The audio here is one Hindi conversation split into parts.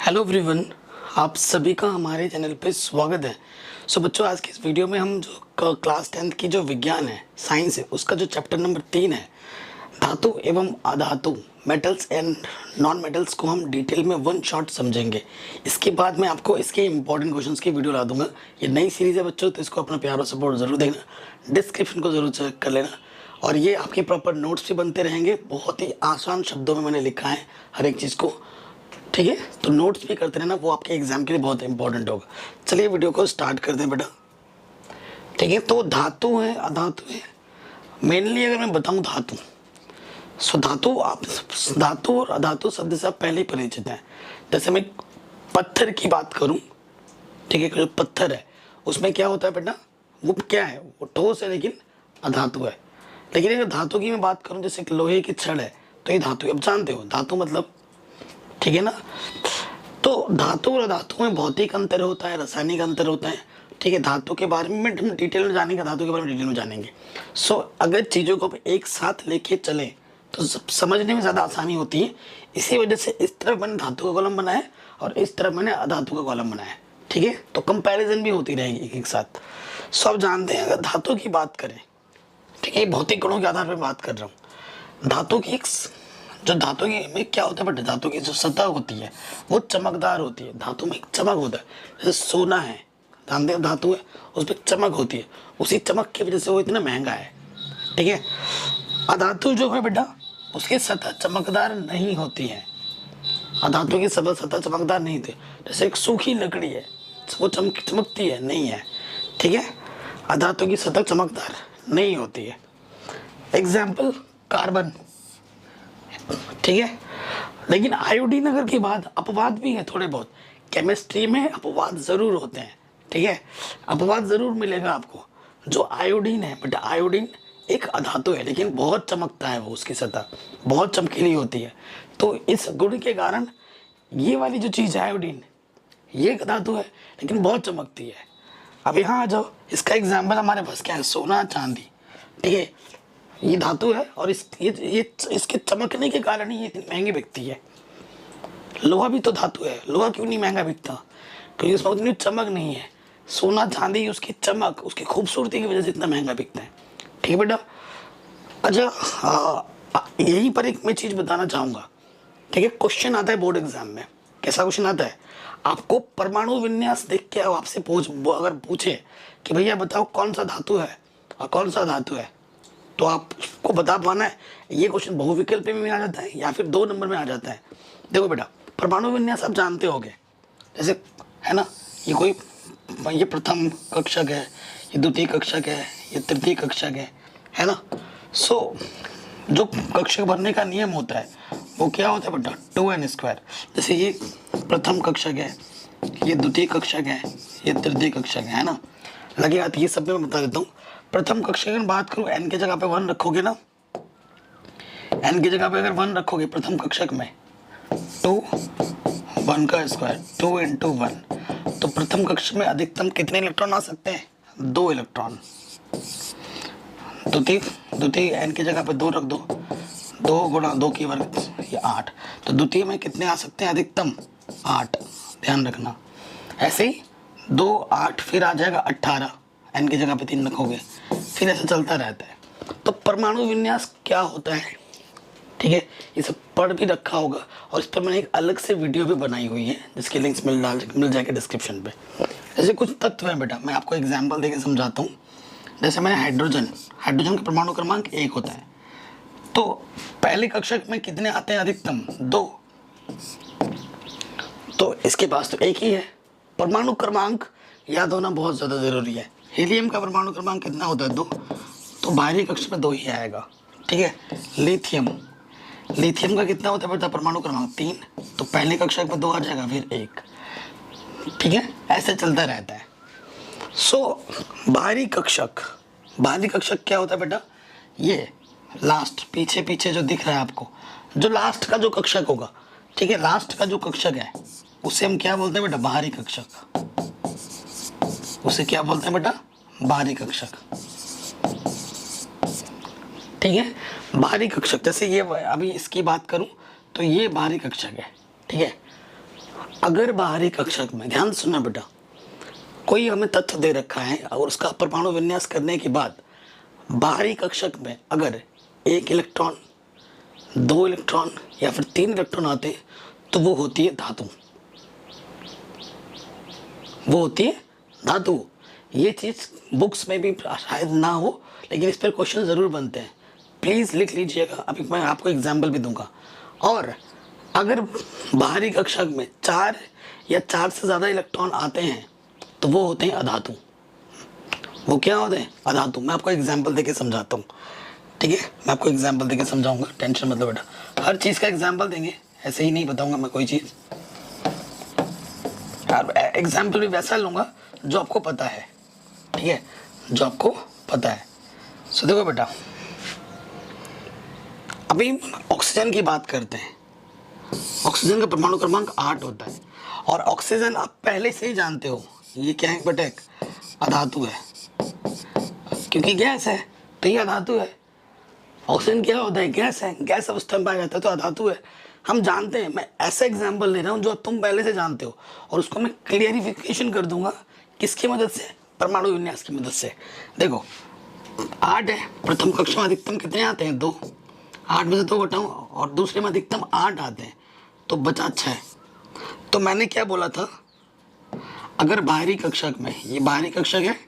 हेलो एवरीवन, आप सभी का हमारे चैनल पे स्वागत है। सो बच्चों, आज की इस वीडियो में हम जो क्लास 10th की जो विज्ञान है, साइंस है, उसका जो चैप्टर नंबर 3 है, धातु एवं अधातु, मेटल्स एंड नॉन मेटल्स को हम डिटेल में वन शॉट समझेंगे। इसके बाद मैं आपको इसके इंपॉर्टेंट क्वेश्चंस की वीडियो ला दूंगा। ये नई सीरीज़ है बच्चों, तो इसको अपना प्यार और सपोर्ट ज़रूर देना, डिस्क्रिप्शन को ज़रूर चेक कर लेना। और ये आपके प्रॉपर नोट्स भी बनते रहेंगे। बहुत ही आसान शब्दों में मैंने लिखा है हर एक चीज़ को, ठीक है। तो नोट्स भी करते रहना, वो आपके एग्जाम के लिए बहुत इंपॉर्टेंट होगा। चलिए वीडियो को स्टार्ट करते हैं बेटा, ठीक है। तो धातु है, अधातु है। मेनली अगर मैं बताऊं धातु, सो धातु, आप धातु और अधातु शब्द से आप पहले ही परिचित हैं। जैसे मैं पत्थर की बात करूं, ठीक है, जो पत्थर है उसमें क्या होता है बेटा, वो क्या है, वो ठोस है लेकिन अधातु है। लेकिन अगर धातु की मैं बात करूं, जैसे लोहे की छड़ है, तो ये धातु, अब जानते हो धातु मतलब, ठीक है ना। तो धातु और अधातु में भौतिक अंतर होता है, रासायनिक अंतर होता है, ठीक है। धातु के बारे में हम डिटेल में जानेंगे, धातु के बारे में डिटेल में जानेंगे। सो अगर चीज़ों को एक साथ लेके चले तो समझने में ज़्यादा आसानी होती है। इसी वजह से इस तरफ मैंने धातु का कॉलम बनाया है और इस तरफ मैंने अधातु का कॉलम बनाया है, ठीक है। तो कंपैरिजन भी होती रहेगी एक एक साथ। सो अब जानते हैं, अगर धातु की बात करें, ठीक है, भौतिक गुणों के आधार पर बात कर रहा हूँ। धातु की जो धातु की में क्या होता है बट धातु की जो सतह होती है वो चमकदार होती है। धातु में एक चमक होता है, जैसे सोना है, जानते हैं धातु है, उस पर चमक होती है। उसी चमक की वजह से वो इतना महंगा है, ठीक है। अधातु जो है बेटा, उसकी सतह चमकदार नहीं होती है। अधातु की सतह चमकदार नहीं होती। जैसे एक सूखी लकड़ी है, वो चमकती है, नहीं है, ठीक है। अधातु की सतह चमकदार नहीं होती है। एग्जाम्पल कार्बन, ठीक है। लेकिन आयोडीन अगर की बात, अपवाद भी है थोड़े बहुत, केमिस्ट्री में अपवाद जरूर होते हैं, ठीक है। अपवाद जरूर मिलेगा आपको। जो आयोडीन है, बट आयोडीन एक अधातु है लेकिन बहुत चमकता है, वो उसकी सतह बहुत चमकीली होती है। तो इस गुण के कारण ये वाली जो चीज़ है आयोडीन, ये एक अधातु है लेकिन बहुत चमकती है। अब यहाँ आ जाओ, इसका एग्जाम्पल हमारे पास क्या है, सोना चांदी, ठीक है। ये धातु है और इसके चमकने के कारण ही ये इतनी महंगी बिकती है। लोहा भी तो धातु है, लोहा क्यों नहीं महंगा बिकता, क्योंकि उसमें उतनी चमक नहीं है। सोना चांदी उसकी चमक, उसकी खूबसूरती की वजह से इतना महंगा बिकता है, ठीक है बेटा। अच्छा, यहीं पर एक मैं चीज़ बताना चाहूँगा, ठीक है। क्वेश्चन आता है बोर्ड एग्जाम में, कैसा क्वेश्चन आता है, आपको परमाणु विन्यास देख के आपसे अगर पूछे कि भैया बताओ कौन सा धातु है और कौन सा धातु है, तो आपको बता पाना है। ये क्वेश्चन बहुविकल्प में आ जाता है या फिर 2 नंबर में आ जाता है। देखो बेटा, परमाणु विन्यास आप जानते होगे, जैसे है ना, ये प्रथम कक्षक है, ये द्वितीय कक्षक है, ये तृतीय कक्षक है ना। सो जो कक्षक भरने का नियम होता है वो क्या होता है बेटा, 2n²। जैसे ये प्रथम कक्षक है, ये द्वितीय कक्षक है, ये तृतीय कक्षक है ना। लगे हाथ, ये सब मैं बता देता हूँ। प्रथम कक्षक की बात करूँ, n की जगह पे 1 रखोगे ना, n की जगह पे अगर 1 रखोगे प्रथम कक्षक में, 2 1 का स्क्वायर 2 × 1, तो प्रथम कक्षक में अधिकतम कितने इलेक्ट्रॉन आ सकते हैं, 2 इलेक्ट्रॉन। द्वितीय n की जगह पे 2 रख दो, 2 × 2 की वर्ग, ये 8। तो द्वितीय में कितने आ सकते हैं अधिकतम, 8, ध्यान रखना। ऐसे ही 2 8 फिर आ जाएगा 18, n की जगह पे 3 रखोगे, फिर ऐसा चलता रहता है। तो परमाणु विन्यास क्या होता है, ठीक है, ये सब पढ़ भी रखा होगा और इस पर मैंने एक अलग से वीडियो भी बनाई हुई है, जिसके लिंक्स मिल जाएगा डिस्क्रिप्शन पे। जैसे कुछ तत्व हैं बेटा, मैं आपको एग्जांपल देके समझाता हूँ। जैसे मैंने हाइड्रोजन का परमाणु क्रमांक 1 होता है, तो पहले कक्षक में कितने आते हैं अधिकतम, 2। तो इसके पास तो 1 ही है। परमाणु क्रमांक याद होना बहुत ज़्यादा ज़रूरी है। हीलियम का परमाणु क्रमांक कितना होता है, 2, तो बाहरी कक्षक में 2 ही आएगा, ठीक है। लिथियम का कितना होता है बेटा परमाणु क्रमांक, 3, तो पहले कक्षक में 2 आ जाएगा, फिर 1, ठीक है। ऐसे चलता रहता है। सो बाहरी कक्षक क्या होता है बेटा, ये लास्ट पीछे जो दिख रहा है आपको, जो लास्ट का जो कक्षक होगा, ठीक है, लास्ट का जो कक्षक है उसे हम क्या बोलते हैं बेटा, बाहरी कक्षक। उसे क्या बोलते हैं बेटा, बाहरी कक्षक, ठीक है। बाहरी कक्षक, जैसे ये अभी इसकी बात करूं तो ये बाहरी कक्षक है, ठीक है। अगर बाहरी कक्षक में, ध्यान से सुनना बेटा, कोई हमें तथ्य दे रखा है और उसका परमाणु विन्यास करने के बाद बाहरी कक्षक में अगर 1 इलेक्ट्रॉन, 2 इलेक्ट्रॉन या फिर 3 इलेक्ट्रॉन आते तो वो होती है धातु, वो होती है धातु। ये चीज़ बुक्स में भी शायद ना हो, लेकिन इस पर क्वेश्चन ज़रूर बनते हैं, प्लीज़ लिख लीजिएगा। अभी मैं आपको एग्जाम्पल भी दूंगा। और अगर बाहरी कक्षक में 4 या 4 से ज़्यादा इलेक्ट्रॉन आते हैं तो वो होते हैं अधातु। वो क्या होते हैं? अधातु। मैं आपको एग्जाम्पल देके समझाता हूँ, ठीक है? मैं आपको एग्जाम्पल देके समझाऊंगा, टेंशन मतलब बेटा, हर चीज़ का एग्जाम्पल देंगे, ऐसे ही नहीं बताऊंगा मैं कोई चीज़। यार एग्जाम्पल भी वैसा लूँगा जो आपको पता है, ठीक है, जो आपको पता है। सो देखो बेटा, अभी ऑक्सीजन की बात करते हैं। ऑक्सीजन का परमाणु क्रमांक 8 होता है और ऑक्सीजन आप पहले से ही जानते हो ये क्या है बेटा, एक अधातु है, क्योंकि गैस है तो ये अधातु है। ऑक्सीजन क्या होता है? गैस है, गैस अवस्था में पाया जाता है तो अधातु है, हम जानते हैं। मैं ऐसा एग्जाम्पल ले रहा हूँ जो तुम पहले से जानते हो और उसको मैं क्लियरिफिकेशन कर दूंगा, किसकी मदद से? परमाणु विन्यास की मदद से। देखो 8 है, प्रथम कक्षा में अधिकतम कितने आते हैं? 2। 8 में से 2 घटाऊँ और दूसरे में अधिकतम 8 आते हैं तो बचा 6। तो मैंने क्या बोला था, अगर बाहरी कक्षक में, ये बाहरी कक्षक है,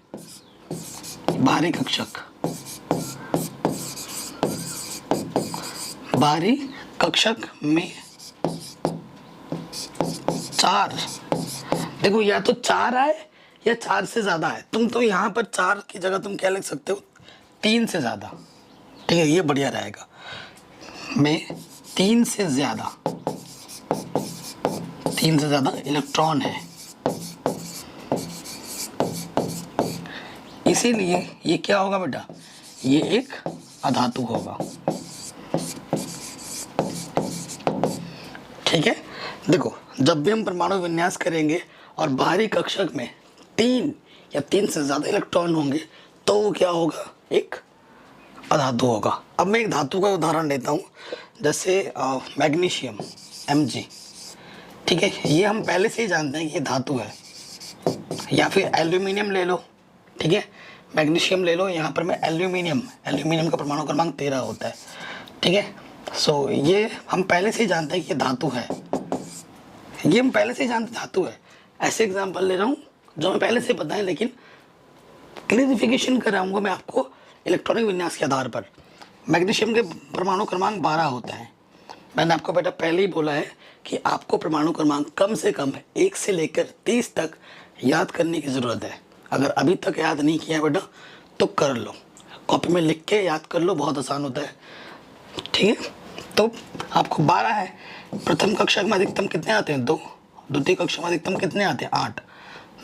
बाहरी कक्षक, बाहरी कक्षक में 4, देखो या तो 4 आए या 4 से ज़्यादा है। तुम तो यहाँ पर 4 की जगह तुम क्या लिख सकते हो? 3 से ज़्यादा, ठीक है, ये बढ़िया रहेगा। में 3 से ज़्यादा, 3 से ज़्यादा इलेक्ट्रॉन है, इसीलिए ये क्या होगा बेटा? ये एक अधातु होगा, ठीक है। देखो जब भी हम परमाणु विन्यास करेंगे और बाहरी कक्षक में 3 या 3 से ज़्यादा इलेक्ट्रॉन होंगे तो वो क्या होगा? एक अधातु होगा। अब मैं एक धातु का उदाहरण लेता हूँ, जैसे मैग्नीशियम Mg, ठीक है, ये हम पहले से ही जानते हैं कि ये धातु है। या फिर एल्यूमिनियम ले लो, ठीक है, मैग्नीशियम ले लो, यहाँ पर मैं एल्यूमिनियम का परमाणु क्रमांक 13 होता है, ठीक है। सो ये हम पहले से ही जानते हैं कि ये धातु है, ये हम पहले से ही जानते धातु है। ऐसे एग्जाम्पल ले रहा हूँ जो हमें पहले से पता है, लेकिन क्लियरिफिकेशन कराऊंगा मैं आपको इलेक्ट्रॉनिक विन्यास के आधार पर। मैग्नीशियम के परमाणु क्रमांक 12 होता है। मैंने आपको बेटा पहले ही बोला है कि आपको परमाणु क्रमांक कम से कम 1 से लेकर 30 तक याद करने की ज़रूरत है। अगर अभी तक याद नहीं किया बेटा तो कर लो, कॉपी में लिख के याद कर लो, बहुत आसान होता है, ठीक है। तो आपको 12 है, प्रथम कक्षा में अधिकतम कितने आते हैं? 2। द्वितीय कक्षा में अधिकतम कितने आते हैं? 8।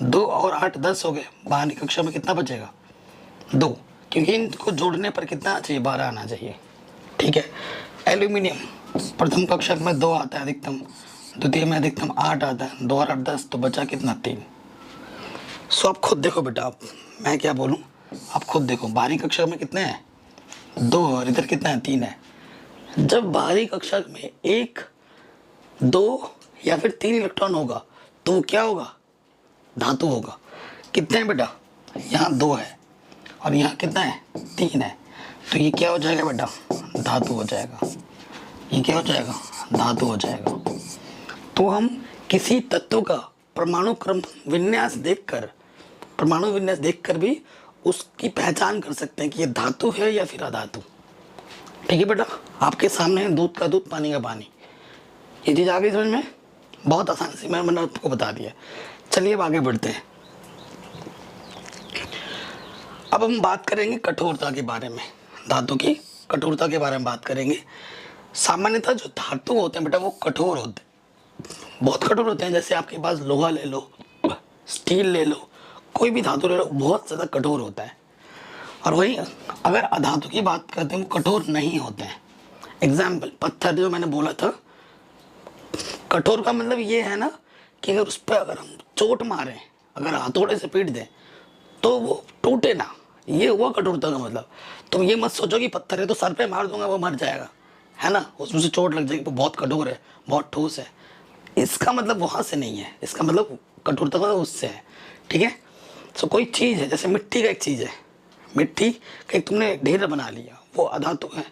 2 और 8 10 हो गए। बाहरी कक्षा में कितना बचेगा? 2, क्योंकि इनको जोड़ने पर कितना चाहिए? 12 आना चाहिए, ठीक है। एल्यूमिनियम प्रथम कक्षा में 2 आता है अधिकतम, द्वितीय में अधिकतम 8 आता है, 2 और 8 10, तो बचा कितना? 3। सो आप खुद देखो बेटा, आप मैं क्या बोलूँ, आप खुद देखो बाहरी कक्षा में कितने हैं? 2, और इधर कितना है? 3 है। जब बाहरी कक्षा में 1, 2 या फिर 3 इलेक्ट्रॉन होगा तो वो क्या होगा? धातु होगा। कितने हैं बेटा? यहाँ 2 है और यहाँ कितना है? 3 है, तो ये क्या हो जाएगा बेटा? धातु हो जाएगा। ये क्या हो जाएगा? धातु हो जाएगा। तो हम किसी तत्व का परमाणु क्रम विन्यास देखकर भी उसकी पहचान कर सकते हैं कि ये धातु है या फिर अधातु, ठीक है बेटा। आपके सामने है दूध का दूध, पानी का पानी, ये चीज़ आ गई समझ में? बहुत आसानी से मैंने आपको बता दिया। चलिए अब आगे बढ़ते हैं। अब हम बात करेंगे कठोरता के बारे में, धातु की कठोरता के बारे में बात करेंगे। सामान्यतः जो धातु होते हैं बेटा वो कठोर होते हैं, बहुत कठोर होते हैं। जैसे आपके पास लोहा ले लो, स्टील ले लो, कोई भी धातु ले लो, बहुत ज़्यादा कठोर होता है। और वही अगर अधातु की बात करते हैं वो कठोर नहीं होते हैं। एग्जाम्पल पत्थर जो मैंने बोला था, कठोर का मतलब ये है ना कि अगर उस पर अगर हम चोट मारें, अगर हथौड़े से पीट दें तो वो टूटे ना, ये हुआ कठोरता का मतलब। तुम ये मत सोचो कि पत्थर है तो सर पे मार दूंगा वो मर जाएगा, है ना, उसमें से चोट लग जाएगी, वो बहुत कठोर है, बहुत ठोस है। इसका मतलब वहाँ से नहीं है, इसका मतलब कठोरता का उससे है। ठीक है, तो कोई चीज़ है, जैसे मिट्टी का एक चीज़ है, मिट्टी का एक तुमने ढेर बना लिया, वो अधातु है,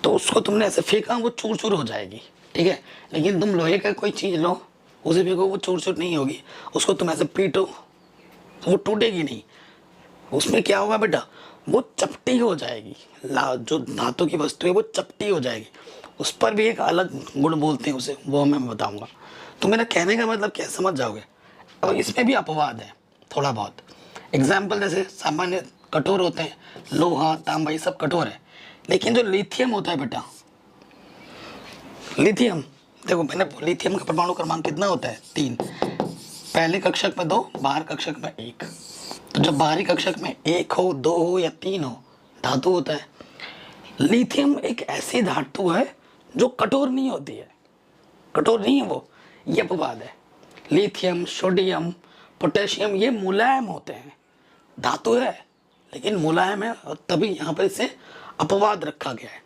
तो उसको तुमने ऐसे फेंका वो चूर चूर हो जाएगी। ठीक है, लेकिन तुम लोहे का कोई चीज़ लो, उसे फेंको वो चूर चूर नहीं होगी, उसको तुम ऐसे पीटो तो वो टूटेगी नहीं। उसमें क्या होगा बेटा, वो चपटी हो जाएगी। जो धातु की वस्तु है वो चपटी हो जाएगी। उस पर भी एक अलग गुण बोलते हैं उसे, वो मैं बताऊंगा। तो मेरा कहने का मतलब क्या, समझ जाओगे। और इसमें भी अपवाद है थोड़ा बहुत। एग्जाम्पल जैसे सामान्य कठोर होते हैं, लोहा तांबा ये सब कठोर है, लेकिन जो लिथियम होता है बेटा, लिथियम देखो मैंने लिथियम का परमाणु क्रमांक कितना होता है, 3। पहले कक्षक में 2, बाहर कक्षक में 1। तो जब बाहरी कक्षक में 1 हो, 2 हो या 3 हो, धातु होता है। लिथियम एक ऐसी धातु है जो कठोर नहीं होती है, कठोर नहीं है वो, ये अपवाद है। लिथियम, सोडियम, पोटेशियम ये मुलायम होते हैं, धातु है लेकिन मुलायम है, और तभी यहाँ पर इसे अपवाद रखा गया है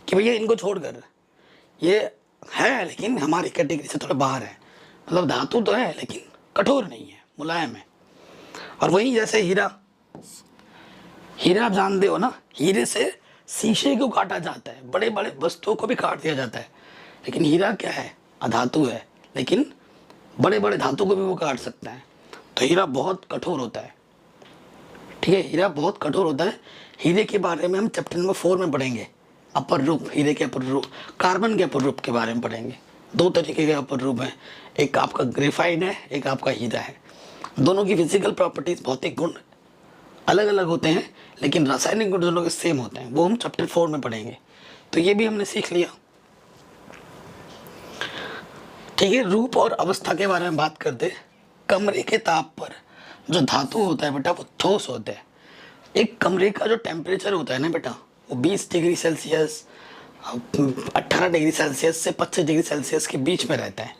कि भैया इनको छोड़कर ये है लेकिन हमारी कैटेगरी से थोड़ा बाहर है। मतलब धातु तो है लेकिन कठोर नहीं है, मुलायम है। और वही जैसे हीरा, हीरा आप जानते हो ना, हीरे से शीशे को काटा जाता है, बड़े बड़े वस्तुओं को भी काट दिया जाता है, लेकिन हीरा क्या है, अधातु है, लेकिन बड़े बड़े धातु को भी वो काट सकता है। तो हीरा बहुत कठोर होता है। ठीक है, हीरा बहुत कठोर होता है। हीरे के बारे में हम चैप्टर नंबर 4 में पढ़ेंगे, अपर रूप, हीरे के अपर रूप, कार्बन के अपर रूप के बारे में पढ़ेंगे। 2 तरीके के अपर रूप हैं, एक आपका ग्रेफाइट है, एक आपका हीरा है। दोनों की फिजिकल प्रॉपर्टीज, भौतिक गुण अलग अलग होते हैं, लेकिन रासायनिक गुण दोनों के सेम होते हैं, वो हम चैप्टर 4 में पढ़ेंगे। तो ये भी हमने सीख लिया। ठीक है, रूप और अवस्था के बारे में बात करते। कमरे के ताप पर जो धातु होता है बेटा वो ठोस होता है। एक कमरे का जो टेम्परेचर होता है ना बेटा, वो 20 डिग्री सेल्सियस 18 डिग्री सेल्सियस से 25 डिग्री सेल्सियस के बीच में रहता है।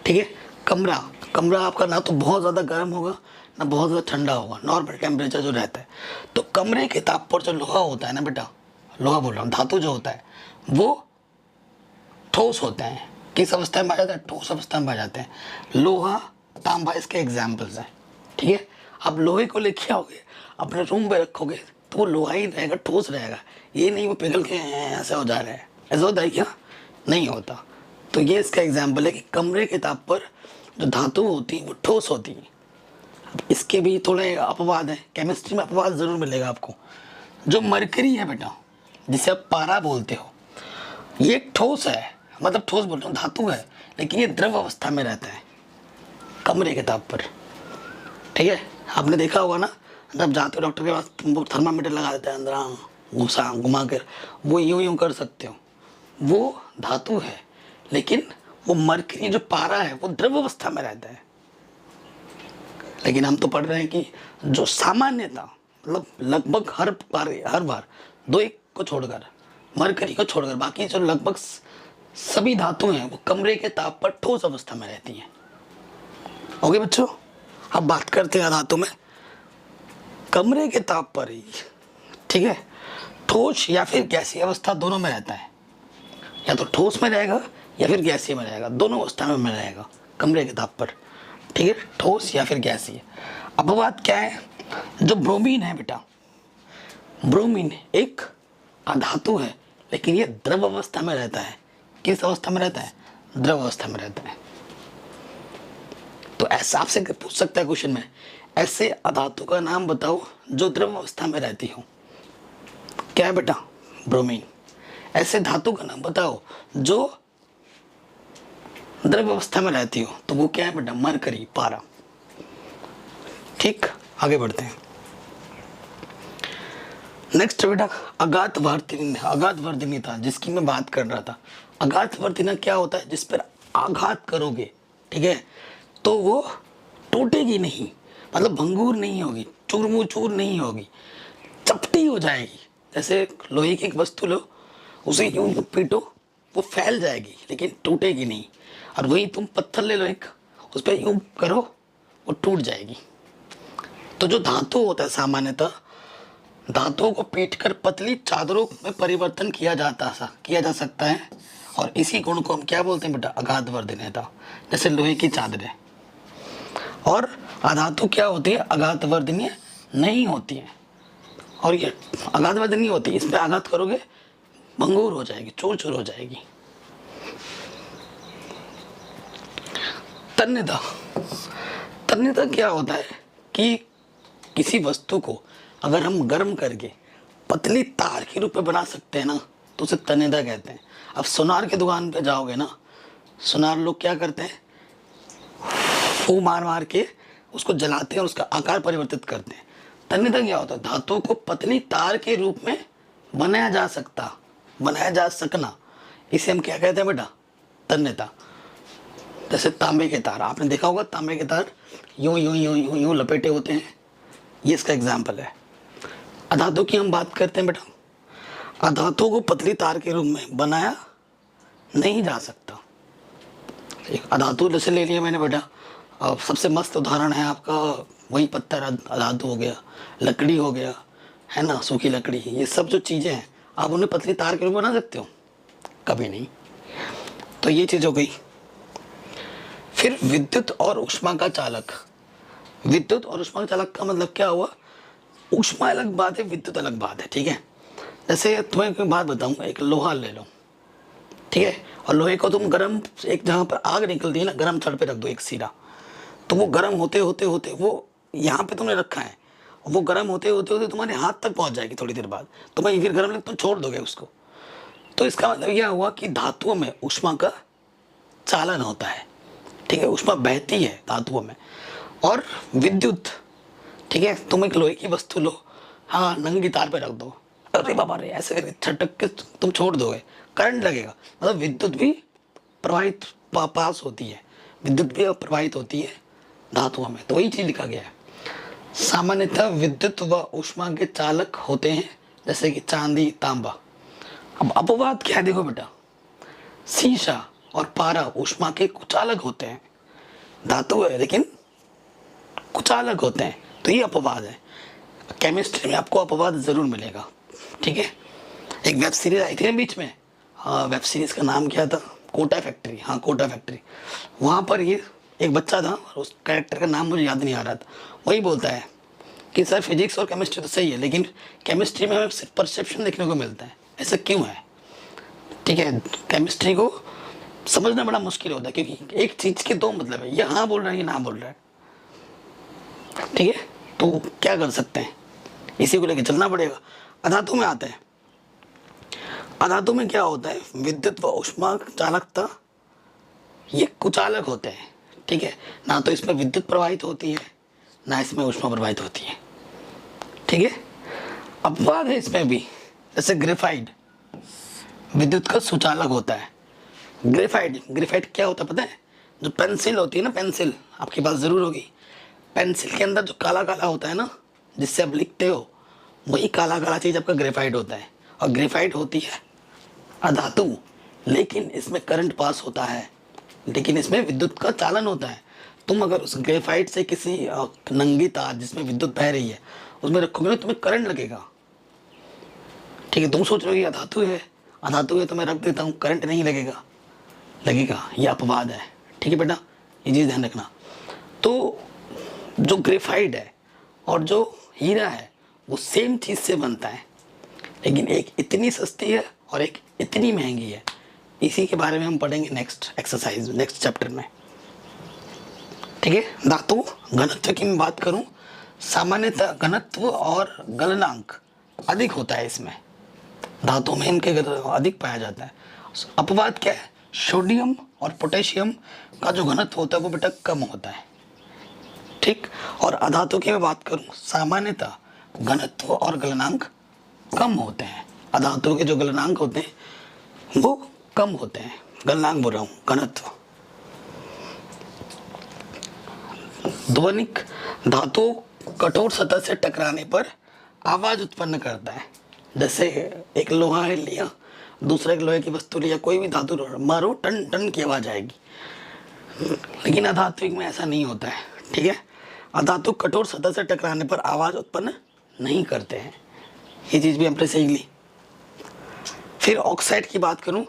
ठीक है, कमरा आपका ना तो बहुत ज़्यादा गर्म होगा ना बहुत ज़्यादा ठंडा होगा, नॉर्मल टेम्परेचर जो रहता है। तो कमरे के ताप पर जो लोहा होता है ना बेटा, लोहा बोल रहा हूँ, धातु जो होता है वो ठोस होता है। किस अवस्था में आ जाता है, ठोस अवस्था में आ जाते हैं। लोहा तांबा इसके एग्जाम्पल्स हैं। ठीक है, आप लोहे को लेके आओगे अपने रूम में रखोगे तो वो लोहा ही रहेगा, ठोस रहेगा, ये नहीं वो पिघल के ऐसा हो जा रहा है। ऐसा होता है क्या, नहीं होता। तो ये इसका एग्जाम्पल है कि कमरे के ताप पर जो धातु होती है वो ठोस होती है। इसके भी थोड़े अपवाद हैं, केमिस्ट्री में अपवाद ज़रूर मिलेगा आपको। जो मरकरी है बेटा, जिसे आप पारा बोलते हो, ये एक ठोस है, मतलब ठोस बोल रहा हूँ, धातु है, लेकिन ये द्रव अवस्था में रहता है कमरे के ताप पर। ठीक है, आपने देखा होगा ना, जब जाते हो डॉक्टर के पास वो थर्मामीटर लगा देते हैं अंदर घुमा कर, वो यूं कर सकते हो, वो धातु है, लेकिन वो मरकरी जो पारा है वो द्रव अवस्था में रहता है। लेकिन हम तो पढ़ रहे हैं कि जो सामान्यता, मतलब लगभग हर बार 2-1 को छोड़कर, मरकरी को छोड़कर, बाकी जो लगभग सभी धातु हैं वो कमरे के ताप पर ठोस अवस्था में रहती हैं। ओके बच्चों, अब बात करते हैं धातु में। कमरे के ताप पर ही, ठीक है, ठोस या फिर गैसीय अवस्था दोनों में रहता है। या तो ठोस में रहेगा या फिर गैसीय में रहेगा, दोनों अवस्था में रहेगा कमरे के ताप पर। ठीक है, ठोस या फिर गैसीय। अपवाद क्या है, जो ब्रोमीन है बेटा, ब्रोमीन एक अधातु है, लेकिन ये द्रव अवस्था में रहता है। किस अवस्था में रहता है, द्रव अवस्था में रहता है। तो ऐसा आपसे पूछ सकता है क्वेश्चन में, ऐसे अधातु का नाम बताओ जो द्रव अवस्था में रहती हो। क्या है बेटा, ब्रोमीन। ऐसे धातु का नाम बताओ जो द्रव अवस्था में रहती हो, तो वो क्या है बेटा, मरकरी, पारा। ठीक, आगे बढ़ते हैं। नेक्स्ट बेटा आघातवर्धनीयता, जिसकी मैं बात कर रहा था। आघातवर्धनीयता क्या होता है, जिस पर आघात करोगे, ठीक है, तो वो टूटेगी नहीं, मतलब भंगूर नहीं होगी, चूर नहीं होगी, चपटी हो जाएगी। जैसे लोहे की एक वस्तु लो, उसे यूं पीटो, वो फैल जाएगी लेकिन टूटेगी नहीं। और वही तुम पत्थर ले लो एक, उस पर यूं करो, वो टूट जाएगी। तो जो धातु होता है, सामान्यतः धातुओं को पीटकर पतली चादरों में परिवर्तन किया जा सकता है, और इसी गुण को हम क्या बोलते हैं बेटा, अगाध वर्धनीयता। जैसे लोहे की चादरें। और अधातु क्या होती है, अगाध वर्धनीय नहीं होती है। और ये अगाध वर्धनीय होती है, इस पे आघात करोगे भंगुर हो जाएगी, चूर चूर हो जाएगी। तन्यता। तन्यता क्या होता है कि किसी वस्तु को अगर हम गर्म करके पतली तार के रूप में बना सकते हैं ना, तो उसे तन्यता कहते हैं। अब सुनार की दुकान पे जाओगे ना, सुनार लोग क्या करते हैं, फूंक मार मार के उसको जलाते हैं और उसका आकार परिवर्तित करते हैं। तन्यता क्या होता है, धातु को पतली तार के रूप में बनाया जा सकना, इसे हम क्या कहते हैं बेटा, तन्यता। जैसे तांबे के तार, आपने देखा होगा तांबे के तार यूं यूं यूं यूं यूं लपेटे होते हैं, ये इसका एग्जाम्पल है। अधातु की हम बात करते हैं बेटा, अधातु को पतली तार के रूप में बनाया नहीं जा सकता। एक अधातु जैसे ले लिया मैंने बेटा, सबसे मस्त उदाहरण है आपका वही पत्थर अधातु हो गया, लकड़ी हो गया, है ना, सूखी लकड़ी, ये सब जो चीज़ें हैं आप उन्हें पतली तार के रूप में बना सकते हो, कभी नहीं। तो ये चीज़ हो गई। फिर विद्युत और ऊष्मा का चालक। विद्युत और ऊष्मा का चालक का मतलब क्या हुआ, ऊष्मा अलग बात है, विद्युत अलग बात है, ठीक है। जैसे तुम्हें कोई बात बताऊँ, एक लोहा ले लो, ठीक है, और लोहे को तुम गर्म, एक जगह पर आग निकलती है ना, गर्म छड़ पे रख दो एक सिरा, तो वो गर्म होते होते होते वो यहाँ पे तुमने रखा है, वो गर्म होते होते होते तुम्हारे हाथ तक पहुँच जाएगी थोड़ी देर बाद, तुम्हें फिर गर्म लगे तुम छोड़ दोगे उसको। तो इसका मतलब यह हुआ कि धातुओं में ऊष्मा का चालन होता है, ठीक है, ऊष्मा बहती है धातुओं में। और विद्युत, ठीक है, तुम एक लोहे की वस्तु लो, हाँ, नंगी तार पे रख दो, अरे बाबा रे, ऐसे करके छटक के तुम छोड़ दोगे, करंट लगेगा। मतलब विद्युत भी प्रवाहित पास होती है, विद्युत भी प्रवाहित होती है धातुओं में। तो वही चीज लिखा गया है। सामान्यतः विद्युत व ऊष्मा के चालक होते हैं, जैसे कि चांदी, तांबा। अब अपवाद क्या है, देखो बेटा, शीशा और पारा ऊष्मा के कुचालक होते हैं, धातु है लेकिन कुचालक होते हैं, तो ये अपवाद है। केमिस्ट्री में आपको अपवाद जरूर मिलेगा, ठीक है। एक वेब सीरीज आई थी ना बीच में, हाँ, वेब सीरीज का नाम क्या था, कोटा फैक्ट्री, हाँ कोटा फैक्ट्री। वहाँ पर ये एक बच्चा था, उस कैरेक्टर का नाम मुझे याद नहीं आ रहा था, वही बोलता है कि सर फिजिक्स और केमिस्ट्री तो सही है, लेकिन केमिस्ट्री में हमें सिर्फ परसेप्शन देखने को मिलता है, ऐसा क्यों है, ठीक है। केमिस्ट्री को समझना बड़ा मुश्किल होता है, क्योंकि एक चीज़ के दो मतलब है, ये हाँ बोल रहा है, ये ना बोल रहा है, ठीक है। तो क्या कर सकते हैं, इसी को लेकर चलना पड़ेगा। अधातु में आते हैं। अधातु में क्या होता है, विद्युत व ऊष्मा चालकता ये कुचालक होते हैं, ठीक है। ना तो इसमें विद्युत प्रवाहित होती है, ना इसमें ऊष्मा प्रवाहित होती है, ठीक है। अपवाद है इसमें भी, जैसे ग्रेफाइट विद्युत का सुचालक होता है। ग्रेफाइट क्या होता है पता है, जो पेंसिल होती है ना, पेंसिल आपके पास जरूर होगी, पेंसिल के अंदर जो काला काला होता है ना, जिससे आप लिखते हो, वही काला काला चीज आपका ग्रेफाइट होता है। और ग्रेफाइट होती है अधातु, लेकिन इसमें करंट पास होता है, लेकिन इसमें विद्युत का चालन होता है। तुम अगर उस ग्रेफाइट से किसी नंगी तार जिसमें विद्युत बह रही है उसमें रखोगे ना, तुम्हें करंट लगेगा, ठीक है। तुम सोच रहे हो कि अधातु है तो मैं रख देता हूँ, करंट नहीं लगेगा, ये अपवाद है, ठीक है बेटा, ये चीज़ ध्यान रखना। तो जो ग्रेफाइट है और जो हीरा है वो सेम चीज़ से बनता है, लेकिन एक इतनी सस्ती है और एक इतनी महंगी है। इसी के बारे में हम पढ़ेंगे नेक्स्ट एक्सरसाइज, नेक्स्ट चैप्टर में, ठीक है। धातु घनत्व की मैं बात करूं, सामान्यतः घनत्व और गलनांक अधिक होता है इसमें, धातु में इनके अधिक पाया जाता है। अपवाद क्या है, सोडियम और पोटेशियम का जो घनत्व होता है वो बेटा कम होता है, ठीक। और अधातु की मैं बात करूं, सामान्यतः घनत्व और गलनांक कम होते हैं। अधातु के जो गलनांक होते हैं वो कम होते हैं, गलनांक बोल रहा हूँ, घनत्व। ध्वनिक धातु कठोर सतह से टकराने पर आवाज उत्पन्न करता है। जैसे एक लोहा है लिया, दूसरा एक लोहे की वस्तु लिया, कोई भी धातु मारो, टन टन की आवाज आएगी, लेकिन अधात्विक में ऐसा नहीं होता है, ठीक है। अधातु कठोर सतह से टकराने पर आवाज उत्पन्न नहीं करते हैं, ये चीज भी हमने सीख ली। फिर ऑक्साइड की बात करूं,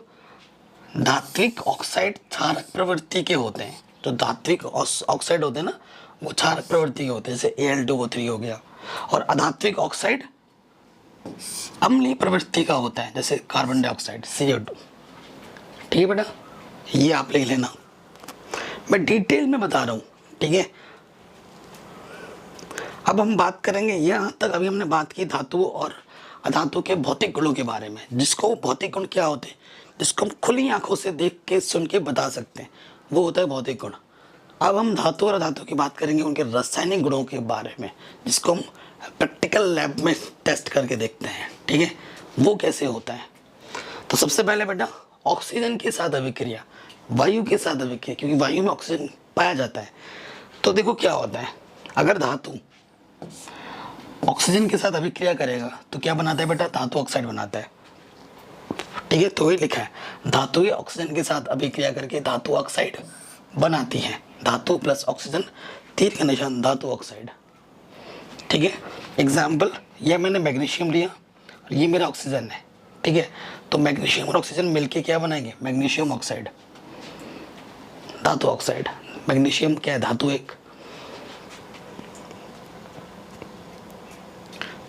धात्विक ऑक्साइड क्षारक प्रवृत्ति के होते हैं। जो धात्विक ऑक्साइड होते हैं ना, वो क्षारक प्रवृत्ति के होते हैं, जैसे Al2O3 हो गया। और अधात्विक ऑक्साइड अम्लीय प्रवृत्ति का होता है, जैसे कार्बन डाइऑक्साइड CO2। ठीक है बेटा, ये आप लिख लेना, मैं डिटेल में बता रहा हूँ। ठीक है, अब हम बात करेंगे, यहाँ तक अभी हमने बात की धातु और अधातु के भौतिक गुणों के बारे में, जिसको भौतिक गुण क्या होते हैं, जिसको हम खुली आंखों से देख के सुन के बता सकते हैं, वो होता है भौतिक गुण। अब हम धातु और अधातु की बात करेंगे उनके रासायनिक गुणों के बारे में, जिसको हम प्रैक्टिकल लैब में टेस्ट करके देखते हैं। ठीक है, वो कैसे होता है। तो सबसे पहले बेटा, ऑक्सीजन के साथ अभिक्रिया, वायु के साथ अभिक्रिया, क्योंकि वायु में ऑक्सीजन पाया जाता है। तो देखो क्या होता है, अगर धातु ऑक्सीजन के साथ अभिक्रिया करेगा तो क्या बनाता है बेटा, धातु ऑक्साइड बनाता है। ठीक है, तो वही लिखा है, धातु ऑक्सीजन के साथ अभिक्रिया करके धातु ऑक्साइड बनाती है। धातु प्लस ऑक्सीजन, तीर का निशान, धातु ऑक्साइड। ठीक है, एग्जाम्पल, ये मैंने मैग्नीशियम लिया और ये मेरा ऑक्सीजन है। ठीक है, तो मैग्नीशियम और ऑक्सीजन मिलके क्या बनाएंगे, मैग्नीशियम ऑक्साइड, धातु ऑक्साइड। मैग्नीशियम क्या है, धातु एक।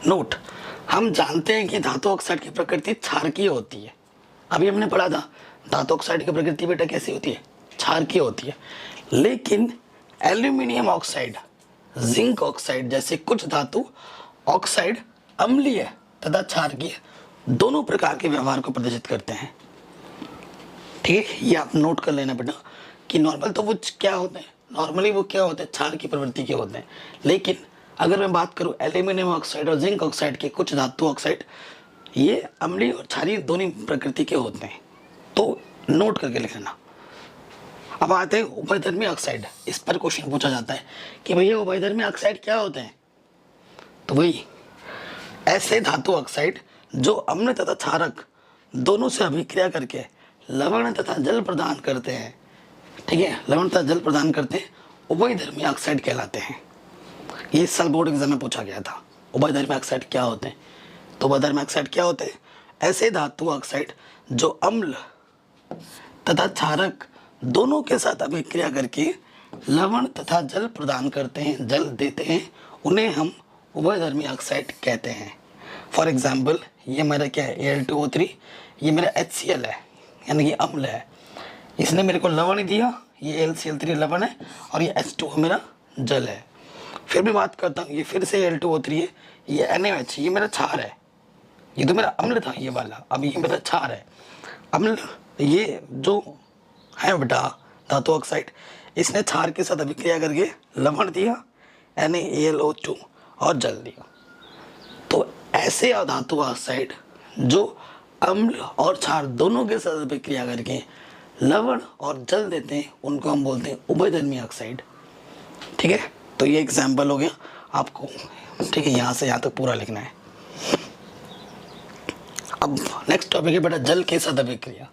नोट, हम जानते हैं कि धातु ऑक्साइड की प्रकृति क्षारकीय होती है। अभी हमने पढ़ा था धातु ऑक्साइड की प्रकृति बेटा कैसी होती है, क्षारकीय होती है। लेकिन एल्यूमिनियम ऑक्साइड, जिंक ऑक्साइड जैसे कुछ धातु ऑक्साइड अम्लीय तथा क्षारकीय दोनों प्रकार के व्यवहार को प्रदर्शित करते हैं। ठीक है, ये आप नोट कर लेना बेटा कि नॉर्मल तो वो क्या होते हैं, नॉर्मली वो क्या होते हैं, क्षार की प्रवृत्ति के होते हैं। लेकिन अगर मैं बात करूं एल्यूमिनियम ऑक्साइड और जिंक ऑक्साइड के कुछ धातु ऑक्साइड, ये अम्लीय और क्षारीय दोनों प्रकृति के होते हैं। तो नोट करके लिख लेना। अब आते हैं उभयधर्मी ऑक्साइड। इस पर क्वेश्चन पूछा जाता है कि भैया उभयधर्मी ऑक्साइड क्या होते हैं। तो वही ऐसे धातु ऑक्साइड जो अम्ल तथा क्षारक दोनों से अभिक्रिया करके लवण तथा जल प्रदान करते हैं। ठीक है, लवण तथा जल प्रदान करते हैं, उभयधर्मी ऑक्साइड कहलाते हैं। ये साल बोर्ड एग्जाम में पूछा गया था, उभयधर्मी ऑक्साइड क्या होते हैं। तो उभयधर्मी ऑक्साइड क्या होते हैं, ऐसे धातु ऑक्साइड जो अम्ल तथा क्षारक दोनों के साथ अभिक्रिया करके लवण तथा जल प्रदान करते हैं, जल देते हैं, उन्हें हम उभयधर्मी ऑक्साइड कहते हैं। फॉर एग्जाम्पल, ये मेरा क्या है, Al2O3, ये मेरा HCl है, यानी कि अम्ल है। इसने मेरे को लवण ही दिया, ये LCl3 लवण है और ये H2O मेरा जल है। फिर मैं बात करता हूँ, ये फिर से Al2O3 है, ये NaOH, ये मेरा क्षार है। ये तो मेरा अम्ल था ये वाला, अब ये मेरा क्षार है। अम्ल ये जो है बेटा धातु ऑक्साइड, इसने क्षार के साथ अभिक्रिया करके लवण दिया NaAlO2 और जल दिया। तो ऐसे धातु ऑक्साइड जो अम्ल और क्षार दोनों के साथ अभिक्रिया करके लवण और जल देते हैं, उनको हम बोलते हैं उभयधर्मी ऑक्साइड। ठीक है, तो ये एग्जाम्पल हो गया आपको। ठीक है, यहाँ से यहाँ तक पूरा लिखना है। अब नेक्स्ट टॉपिक है बेटा जल के साथ अभिक्रिया।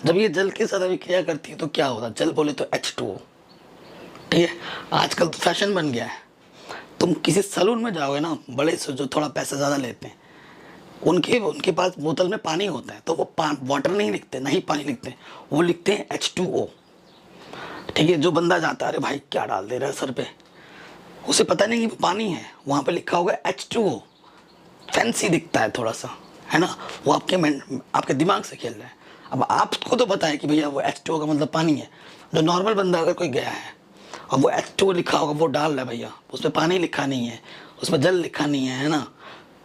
जब ये जल के साथ अभिक्रिया करती है तो क्या होता है, जल बोले तो H2O। ठीक है, आजकल तो फैशन बन गया है, तुम किसी सैलून में जाओगे ना, बड़े से जो थोड़ा पैसा ज़्यादा लेते हैं, उनके पास बोतल में पानी होता है, तो वो वाटर नहीं लिखते, नहीं पानी लिखते, वो लिखते हैं H2O। ठीक है, जो बंदा जाता है, अरे भाई क्या डाल दे रहा है सर पे, उसे पता नहीं कि वो पानी है, वहाँ पे लिखा होगा H2O, फैंसी दिखता है थोड़ा सा, है ना, वो आपके दिमाग से खेल रहा है। अब आपको तो पता है कि भैया वो H2O का मतलब पानी है। जो नॉर्मल बंदा अगर कोई गया है और वो H2O लिखा होगा, वो डाल रहा है भैया, उसमें पानी लिखा नहीं है, उसमें जल लिखा नहीं है ना,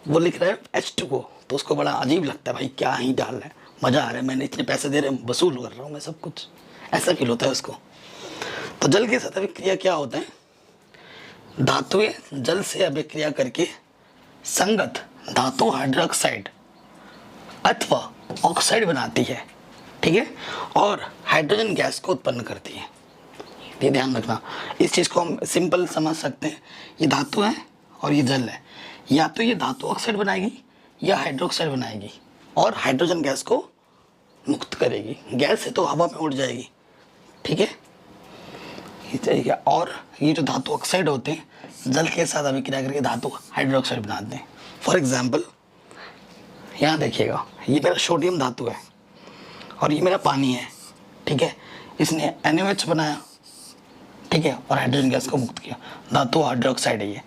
वो लिख रहा है H2O, तो उसको बड़ा अजीब लगता है, भाई क्या ही डाल रहा है, मज़ा आ रहा है, मैंने इतने पैसे दे रहे हैं, वसूल कर रहा हूँ मैं सब कुछ, ऐसा फील होता है उसको। तो जल के साथ अभिक्रिया क्या होता है, धातुएं जल से अभिक्रिया करके संगत धातु हाइड्रोक्साइड अथवा ऑक्साइड बनाती है। ठीक है, और हाइड्रोजन गैस को उत्पन्न करती है। ये ध्यान रखना, इस चीज़ को हम सिंपल समझ सकते हैं, ये धातु है और ये जल है, या तो ये धातु ऑक्साइड बनाएगी या हाइड्रोक्साइड बनाएगी और हाइड्रोजन गैस को मुक्त करेगी। गैस है तो हवा में उड़ जाएगी। ठीक है, और ये जो धातु ऑक्साइड होते हैं जल के साथ अभिक्रिया करके धातु हाइड्रोक्साइड बनाते हैं। फॉर एग्जाम्पल, यहाँ देखिएगा, ये मेरा सोडियम धातु है और ये मेरा पानी है, ठीक है, इसने NaOH बनाया, ठीक है, और हाइड्रोजन गैस को मुक्त किया। धातु हाइड्रोक्साइड है ये,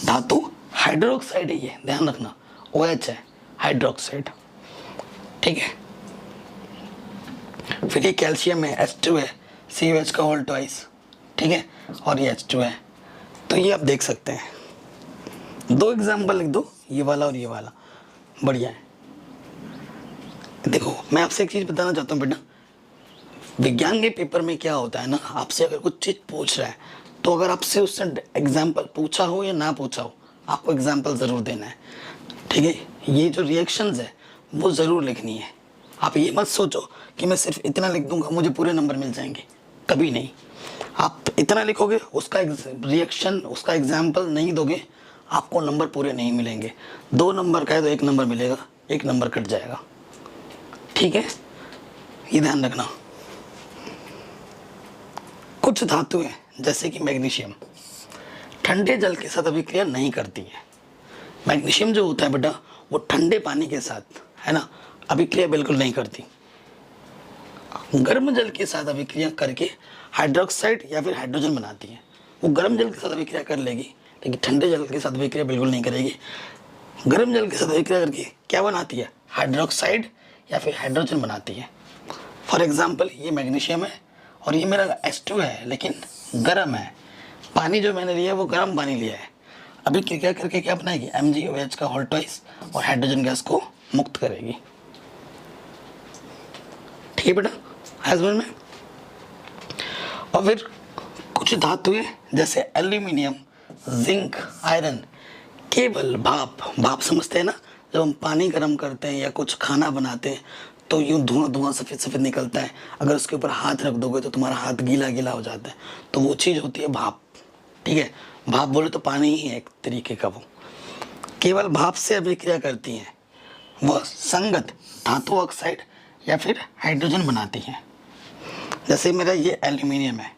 धातु हाइड्रोक्साइड है ये, ध्यान रखना, OH है, हाइड्रोक्साइड, ठीक है। फिर ये कैल्शियम है, H2 है, COH का होल ट्वाइस, ठीक है, और ये H2 है। तो ये आप देख सकते हैं, 2 एग्जाम्पल लिख दो, ये वाला और ये वाला, बढ़िया है। देखो मैं आपसे एक चीज़ बताना चाहता हूँ बेटा, विज्ञान के पेपर में क्या होता है ना, आपसे अगर कुछ चीज़ पूछ रहा है तो अगर आपसे उससे एग्जाम्पल पूछा हो या ना पूछा हो, आपको एग्जाम्पल ज़रूर देना है, ठीक है। ये जो रिएक्शंस है वो ज़रूर लिखनी है। आप ये मत सोचो कि मैं सिर्फ इतना लिख दूंगा मुझे पूरे नंबर मिल जाएंगे, कभी नहीं। आप इतना लिखोगे, उसका रिएक्शन, उसका एग्जाम्पल नहीं दोगे, आपको नंबर पूरे नहीं मिलेंगे। 2 नंबर का है तो 1 नंबर मिलेगा, 1 नंबर कट जाएगा, ठीक है, ये ध्यान रखना। कुछ धातुएं जैसे कि मैग्नीशियम ठंडे जल के साथ अभिक्रिया नहीं करती है। मैग्नीशियम जो होता है बेटा वो ठंडे पानी के साथ, है ना, अभिक्रिया बिल्कुल नहीं करती। गर्म जल के साथ अभिक्रिया करके हाइड्रोक्साइड या फिर हाइड्रोजन बनाती है। वो गर्म जल के साथ अभिक्रिया कर लेगी, लेकिन ठंडे जल के साथ अभिक्रिया बिल्कुल नहीं करेगी। गर्म जल के साथ अभिक्रिया करके क्या बनाती है, हाइड्रोक्साइड या फिर हाइड्रोजन बनाती है। फॉर एग्जाम्पल ये मैग्नीशियम है और ये मेरा H2 है, लेकिन गर्म है। पानी जो मैंने लिया है वो गर्म पानी लिया है। अभी क्या करके क्या बनाएगी, MgOH का होल ट्वाइस और हाइड्रोजन गैस को मुक्त करेगी, ठीक है बेटा, हस्बैंड में। और फिर कुछ धातुएं जैसे एल्यूमिनियम, जिंक, आयरन केवल भाप समझते हैं ना, जब हम पानी गर्म करते हैं या कुछ खाना बनाते हैं तो यूँ धुआं सफ़ेद सफ़ेद निकलता है, अगर उसके ऊपर हाथ रख दोगे तो तुम्हारा हाथ गीला गीला हो जाता है, तो वो चीज़ होती है भाप, ठीक है। भाप बोले तो पानी ही है एक तरीके का। वो केवल भाप से अभिक्रिया करती हैं, वह संगत धातु ऑक्साइड या फिर हाइड्रोजन बनाती हैं। जैसे मेरा ये एल्यूमिनियम है,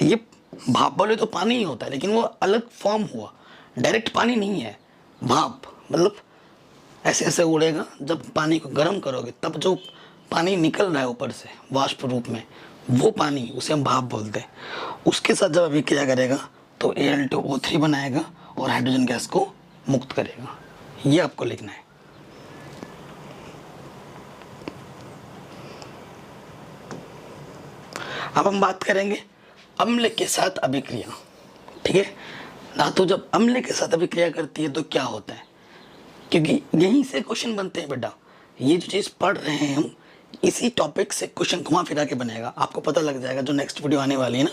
ये भाप बोले तो पानी ही होता है, लेकिन वो अलग फॉर्म हुआ, डायरेक्ट पानी नहीं है। भाप मतलब ऐसे ऐसे उड़ेगा, जब पानी को गर्म करोगे तब जो पानी निकल रहा है ऊपर से वाष्प रूप में, वो पानी उसे हम भाप बोलते हैं। उसके साथ जब अभिक्रिया करेगा तो Al2O3 बनाएगा और हाइड्रोजन गैस को मुक्त करेगा। ये आपको लिखना है। अब हम बात करेंगे अम्ल के साथ अभिक्रिया, ठीक है। धातु जब अम्ल के साथ अभिक्रिया करती है तो क्या होता है, क्योंकि यहीं से क्वेश्चन बनते हैं बेटा। ये जो चीज़ पढ़ रहे हैं हम, इसी टॉपिक से क्वेश्चन घुमा फिरा के बनेगा, आपको पता लग जाएगा। जो नेक्स्ट वीडियो आने वाली है ना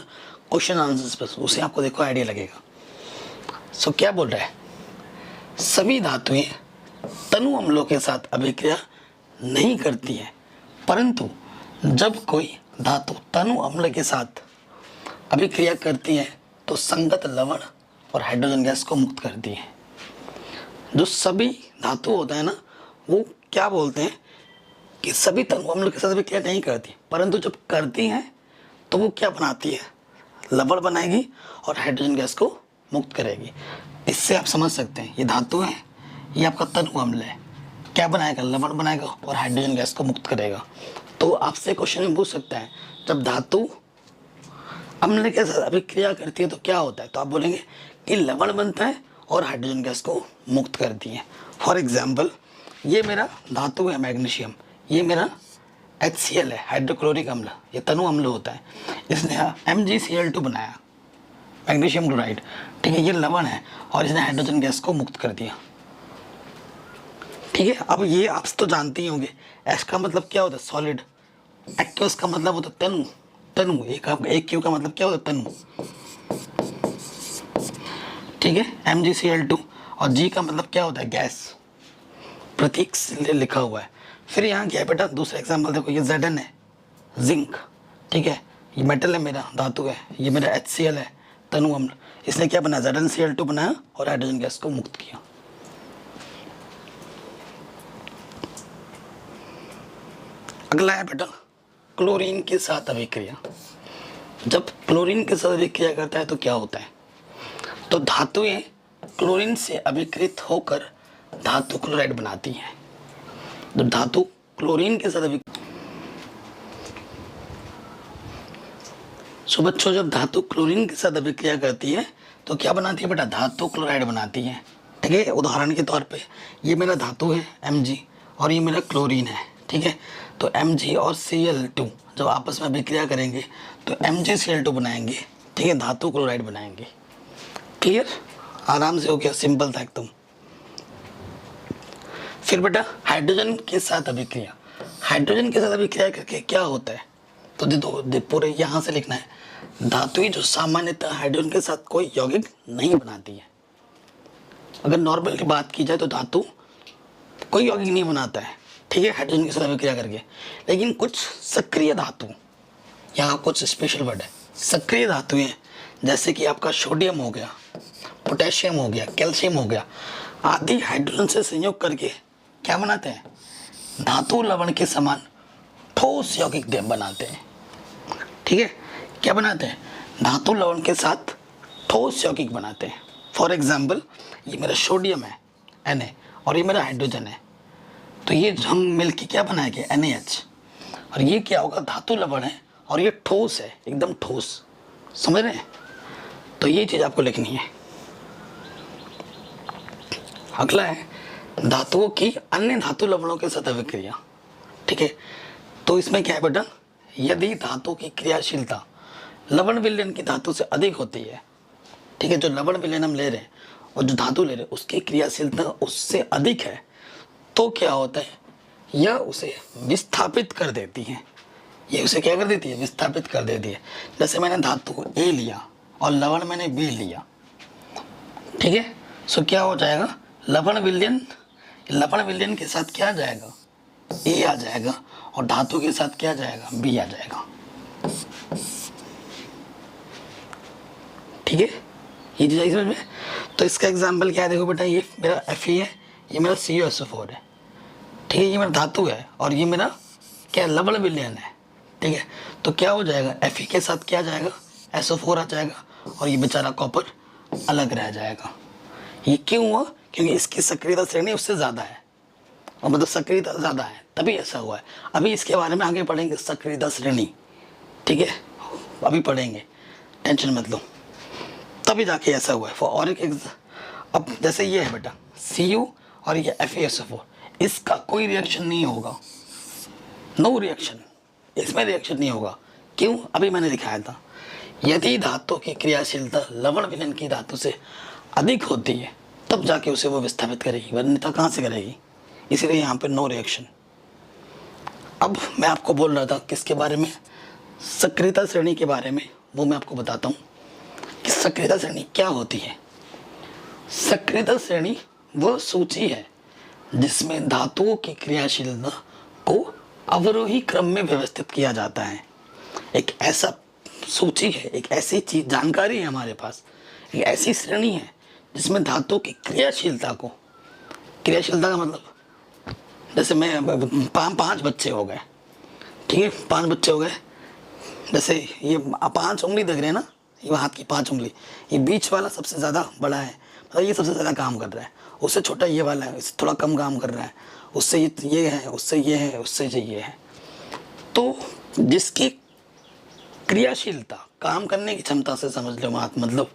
क्वेश्चन आंसर्स पर, उसे आपको देखो आइडिया लगेगा। सो क्या बोल रहा है, सभी धातुएं तनु अम्लों के साथ अभिक्रिया नहीं करती है, परंतु जब कोई धातु तनु अम्ल के साथ अभिक्रिया करती है तो संगत लवण और हाइड्रोजन गैस को मुक्त करती है। जो सभी धातु होता है ना, वो क्या बोलते हैं कि सभी तनु अम्ल के साथ अभिक्रिया नहीं करती, परंतु जब करती हैं तो वो क्या बनाती है, लवण बनाएगी और हाइड्रोजन गैस को मुक्त करेगी। इससे आप समझ सकते हैं ये धातु है, ये आपका तनु अम्ल है, क्या बनाएगा, लवण बनाएगा और हाइड्रोजन गैस को मुक्त करेगा। तो आपसे क्वेश्चन में पूछ सकता है, जब धातु अम्ल के साथ अभिक्रिया करती है तो क्या होता है, तो आप बोलेंगे कि लवण बनता है और हाइड्रोजन गैस को मुक्त करती है। फॉर एग्जाम्पल ये मेरा धातु है मैग्नीशियम, ये मेरा HCl है, हाइड्रोक्लोरिक अम्ल, ये तनु अम्ल होता है। इसने MgCl2 बनाया, मैग्नीशियम क्लोराइड, ठीक है, ये लवण है और इसने हाइड्रोजन गैस को मुक्त कर दिया, ठीक है। अब ये आप तो जानते ही होंगे, एस का मतलब क्या होता है, सॉलिड। एक्वस का मतलब होता है तनु, एक क्यू का मतलब क्या होता है, तनु, ठीक है, MgCl2। और G का मतलब क्या होता है, गैस, प्रतीक से लिखा हुआ है। फिर यहाँ क्या है बेटा, दूसरा एग्जाम्पल देखो, ये Zn है, जिंक, ठीक है, ये मेटल है, मेरा धातु है, ये मेरा HCl है, तनु अम्ल, इसने क्या बनाया, ZnCl2 बनाया और हाइड्रोजन गैस को मुक्त किया। अगला है बेटा क्लोरीन के साथ अभिक्रिया। जब क्लोरीन के साथ अभिक्रिया करता है तो क्या होता है, तो धातुएं क्लोरीन से अभिकृत होकर धातु क्लोराइड बनाती हैं। जब धातु क्लोरीन के साथ सो बच्चों जब धातु क्लोरीन के साथ अभिक्रिया करती है तो क्या बनाती है बेटा, धातु क्लोराइड बनाती है। ठीक है, उदाहरण के तौर पे ये मेरा धातु है Mg और ये मेरा क्लोरीन है। ठीक है, तो Mg और Cl2 जब आपस में अभिक्रिया करेंगे तो MgCl2 बनाएंगे। ठीक है, धातु क्लोराइड बनाएंगे। क्लियर, आराम से हो गया, सिंपल था एकदम। फिर बेटा हाइड्रोजन के साथ अभिक्रिया, हाइड्रोजन के साथ अभिक्रिया करके क्या होता है, तो दे पूरे यहाँ से लिखना है, धातुएं जो सामान्यतः हाइड्रोजन के साथ कोई यौगिक नहीं बनाती है। अगर नॉर्मल की बात की जाए तो धातु कोई यौगिक नहीं बनाता है। ठीक है, हाइड्रोजन के साथ अभिक्रिया करके, लेकिन कुछ सक्रिय धातु, यहाँ कुछ स्पेशल वर्ड है, सक्रिय धातुएं जैसे कि आपका सोडियम हो गया, पोटेशियम हो गया, कैल्शियम हो गया आदि हाइड्रोजन से संयोग करके क्या बनाते हैं, धातु लवण के समान ठोस यौगिक बनाते हैं। ठीक है, क्या बनाते हैं, धातु लवण के साथ ठोस यौगिक बनाते हैं। फॉर एग्जाम्पल ये मेरा सोडियम है Na और ये मेरा हाइड्रोजन है, तो ये हम मिलके क्या बनाएंगे NaH, और ये क्या होगा, धातु लवण है और ये ठोस है, एकदम ठोस, समझ रहे हैं। तो ये चीज़ आपको लिखनी है। अगला है धातुओं की अन्य धातु लवणों के साथ अभिक्रिया। ठीक है, तो इसमें क्या है बेटा, यदि धातु की क्रियाशीलता लवण विलयन की धातु से अधिक होती है। ठीक है, जो लवण विलयन हम ले रहे हैं और जो धातु ले रहे हैं उसकी क्रियाशीलता उससे अधिक है, तो क्या होता है, यह उसे विस्थापित कर देती है। ये उसे क्या कर देती है, विस्थापित कर देती है। जैसे मैंने धातु A लिया और लवण मैंने B लिया। ठीक है, सो क्या हो जाएगा, लवण विलयन के साथ क्या आ जाएगा, A आ जाएगा, और धातु के साथ क्या आ जाएगा, B आ जाएगा। ठीक है, ये चीज़ आई समझ में। तो इसका एग्जाम्पल क्या है, देखो बेटा, ये मेरा Fe है, ये मेरा CuSO4 है। ठीक है, ये मेरा धातु है और ये मेरा क्या, लवण विलयन है। ठीक है, तो क्या हो जाएगा, Fe के साथ क्या आ जाएगा, SO4 आ जाएगा, और ये बेचारा कॉपर अलग रह जाएगा। ये क्यों हुआ, क्योंकि इसकी सक्रियता श्रेणी उससे ज़्यादा है, और मतलब सक्रियता ज़्यादा है तभी ऐसा हुआ है। अभी इसके बारे में आगे पढ़ेंगे, सक्रियता श्रेणी। ठीक है, अभी पढ़ेंगे, टेंशन मत लो, तभी जाके ऐसा हुआ है। और एक अब जैसे ये है बेटा Cu और ये FeSO4, इसका कोई रिएक्शन नहीं होगा, नो रिएक्शन, इसमें रिएक्शन नहीं होगा। क्यों, अभी मैंने दिखाया था, यदि धातु की क्रियाशीलता लवण विलयन की धातु से अधिक होती है तब जाके उसे वो विस्थापित करेगी, वरना कहाँ से करेगी, इसीलिए यहाँ पे नो रिएक्शन। अब मैं आपको बोल रहा था किसके बारे में, सक्रियता श्रेणी के बारे में, वो मैं आपको बताता हूँ कि सक्रियता श्रेणी क्या होती है। सक्रियता श्रेणी वह सूची है जिसमें धातुओं की क्रियाशीलता को अवरोही क्रम में व्यवस्थित किया जाता है। एक ऐसा सूची है, एक ऐसी चीज, जानकारी है हमारे पास, एक ऐसी श्रेणी है जिसमें धातु की क्रियाशीलता को, क्रियाशीलता का मतलब जैसे मैं पांच बच्चे हो गए। ठीक है, 5 बच्चे हो गए, जैसे ये 5 उंगली देख रहे हैं ना, ये हाथ की 5 उंगली, ये बीच वाला सबसे ज़्यादा बड़ा है, मतलब ये सबसे ज़्यादा काम कर रहा है, उससे छोटा ये वाला है, इससे थोड़ा कम काम कर रहा है, उससे ये है, उससे ये है, उससे ये है। तो जिसकी क्रियाशीलता, काम करने की क्षमता से समझ लो मतलब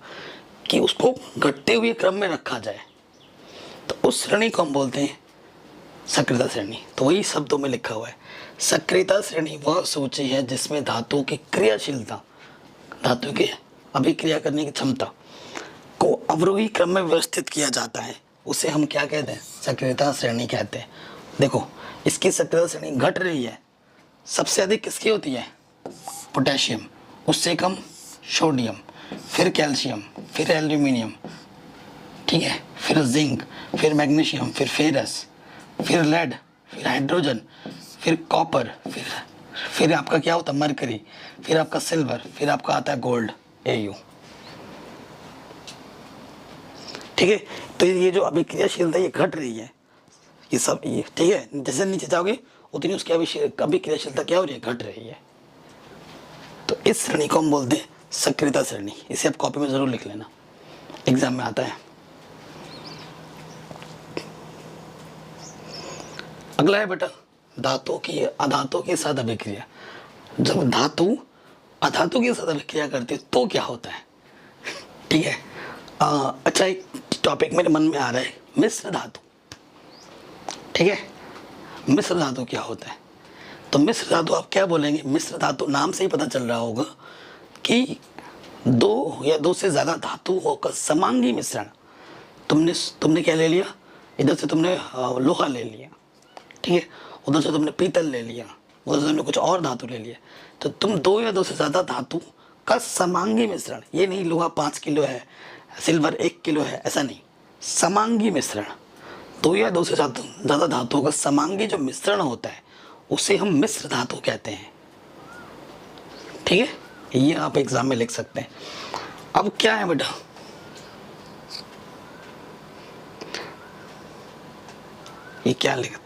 कि उसको घटते हुए क्रम में रखा जाए, तो उस श्रेणी को हम बोलते हैं सक्रियता श्रेणी। तो वही शब्दों में लिखा हुआ है, सक्रियता श्रेणी वह सूची है जिसमें धातु की क्रियाशीलता, धातु के अभिक्रिया करने की क्षमता को अवरोही क्रम में व्यवस्थित किया जाता है, उसे हम क्या कहते हैं, सक्रियता श्रेणी कहते हैं। देखो इसकी सक्रियता श्रेणी घट रही है, सबसे अधिक किसकी होती है, पोटेशियम, उससे कम सोडियम, फिर कैल्शियम, फिर एल्यूमिनियम, ठीक है, फिर जिंक, फिर मैग्नीशियम, फिर फेरस, फिर लेड, फिर हाइड्रोजन, फिर कॉपर, फिर आपका क्या होता है मरकरी, फिर आपका सिल्वर, फिर आपका आता है गोल्ड Au। ठीक है, तो ये जो अभिक्रियाशीलता ये घट रही है, ये सब ये ठीक है, जैसे नीचे जाओगे उतनी उसकी अभिक्रियाशीलता क्या हो रही है, घट रही है। तो इस श्रेणी को हम बोलते हैं सक्रियता श्रेणी। इसे आप कॉपी में जरूर लिख लेना, एग्जाम में आता है। अगला है बेटा धातु की अधातु के साथ अभिक्रिया। जब धातु अधातु के साथ अभिक्रिया करती है तो क्या होता है? ठीक है। अच्छा, एक टॉपिक मेरे मन में आ रहा है, मिश्र धातु। ठीक है, मिश्र धातु क्या होता है? तो मिश्र धातु आप क्या बोलेंगे? मिश्र धातु नाम से ही पता चल रहा होगा कि दो या दो से ज्यादा धातुओं का समांगी मिश्रण। तुमने क्या ले लिया? इधर से तुमने लोहा ले लिया, ठीक है, उधर से तुमने पीतल ले लिया, उधर से तुमने कुछ और धातु ले लिया। तो तुम दो या दो से ज्यादा धातु का समांगी मिश्रण, ये नहीं लोहा 5 किलो है, सिल्वर 1 किलो है, ऐसा नहीं, समांगी मिश्रण। दो या दो से ज्यादा धातुओं का समांगी जो मिश्रण होता है उसे हम मिश्र धातु कहते हैं। ठीक है, ये आप एग्जाम में लिख सकते हैं। अब क्या है बेटा, ये क्या लिखा?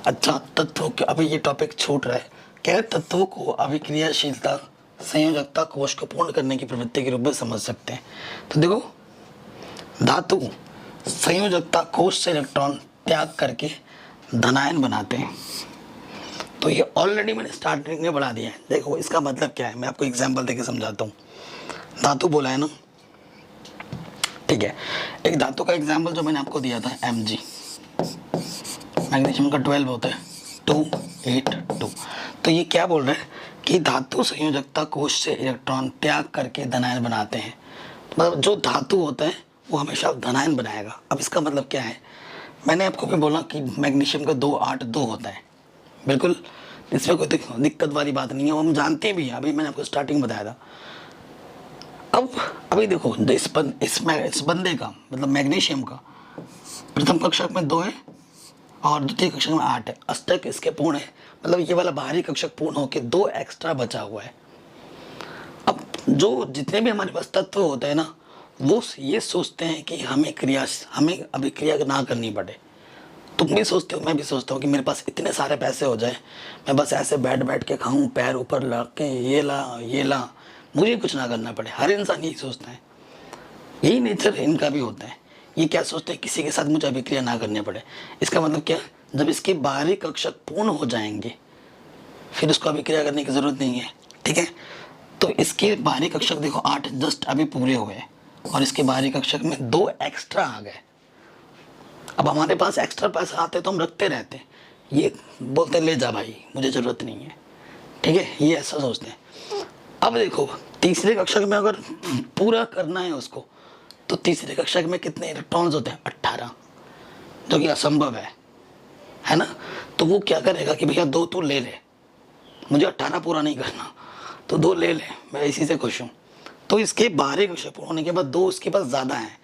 अच्छा, तत्वों के, अभी ये टॉपिक छूट रहा है। क्या तत्वों को अभिक्रियाशीलता, संयोजकता, कोश को पूर्ण करने की प्रवृत्ति के रूप में समझ सकते हैं। तो देखो, धातु संयोजकता कोश से इलेक्ट्रॉन त्याग करके धनायन बनाते हैं। तो ये ऑलरेडी मैंने स्टार्टिंग में बढ़ा दिया है। देखो इसका मतलब क्या है, मैं आपको एग्जांपल देके समझाता हूँ। धातु बोला है ना, ठीक है। एक धातु का एग्जांपल जो मैंने आपको दिया था Mg, मैग्नीशियम का 12 होता है 282। तो ये क्या बोल रहा है कि धातु संयोजकता कोश से इलेक्ट्रॉन त्याग करके धनायन बनाते हैं। मतलब जो धातु होता है वो हमेशा धनायन बनाएगा। अब इसका मतलब क्या है, मैंने आपको भी बोला कि मैग्नीशियम का 282 होता है, बिल्कुल इसमें कोई दिक्कत वाली बात नहीं है, वो हम जानते भी हैं। अभी मैंने आपको स्टार्टिंग बताया था। अब अभी देखो, इस बंदे का मतलब मैग्नीशियम का प्रथम कक्षक में 2 है और द्वितीय कक्षक में 8 है। अष्टक इसके पूर्ण है, मतलब ये वाला बाहरी कक्षक पूर्ण होकर 2 एक्स्ट्रा बचा हुआ है। अब जो जितने भी हमारे पास तत्व होते हैं ना, वो ये सोचते हैं कि हमें अभिक्रिया ना करनी पड़े। तुम भी सोचते हो, मैं भी सोचता हूँ कि मेरे पास इतने सारे पैसे हो जाए, मैं बस ऐसे बैठ के खाऊं, पैर ऊपर ला के ये ला, मुझे कुछ ना करना पड़े। हर इंसान यही सोचता है, यही नेचर इनका भी होता है। ये क्या सोचते हैं, किसी के साथ मुझे अभिक्रिया ना करनी पड़े। इसका मतलब क्या, जब इसके बाहरी कक्षक पूर्ण हो जाएंगे फिर उसको अभिक्रिया करने की जरूरत नहीं है। ठीक है, तो इसके बाहरी कक्षक देखो 8 जस्ट अभी पूरे हुए और इसके बाहरी कक्षक में 2 एक्स्ट्रा आ गए। अब हमारे पास एक्स्ट्रा पैसा आते तो हम रखते रहते, ये बोलते ले जा भाई, मुझे ज़रूरत नहीं है। ठीक है, ये ऐसा सोचते हैं। अब देखो, तीसरे कक्षक में अगर पूरा करना है उसको, तो तीसरे कक्षक में कितने इलेक्ट्रॉन्स होते हैं? 18, जो कि असंभव है ना। तो वो क्या करेगा कि भैया 2 तू ले ले, मुझे 18 पूरा नहीं करना, तो 2 ले ले, मैं इसी से खुश हूँ। तो इसके बाहरी कक्षक पूर्ण होने के बाद 2 उसके पास ज़्यादा है,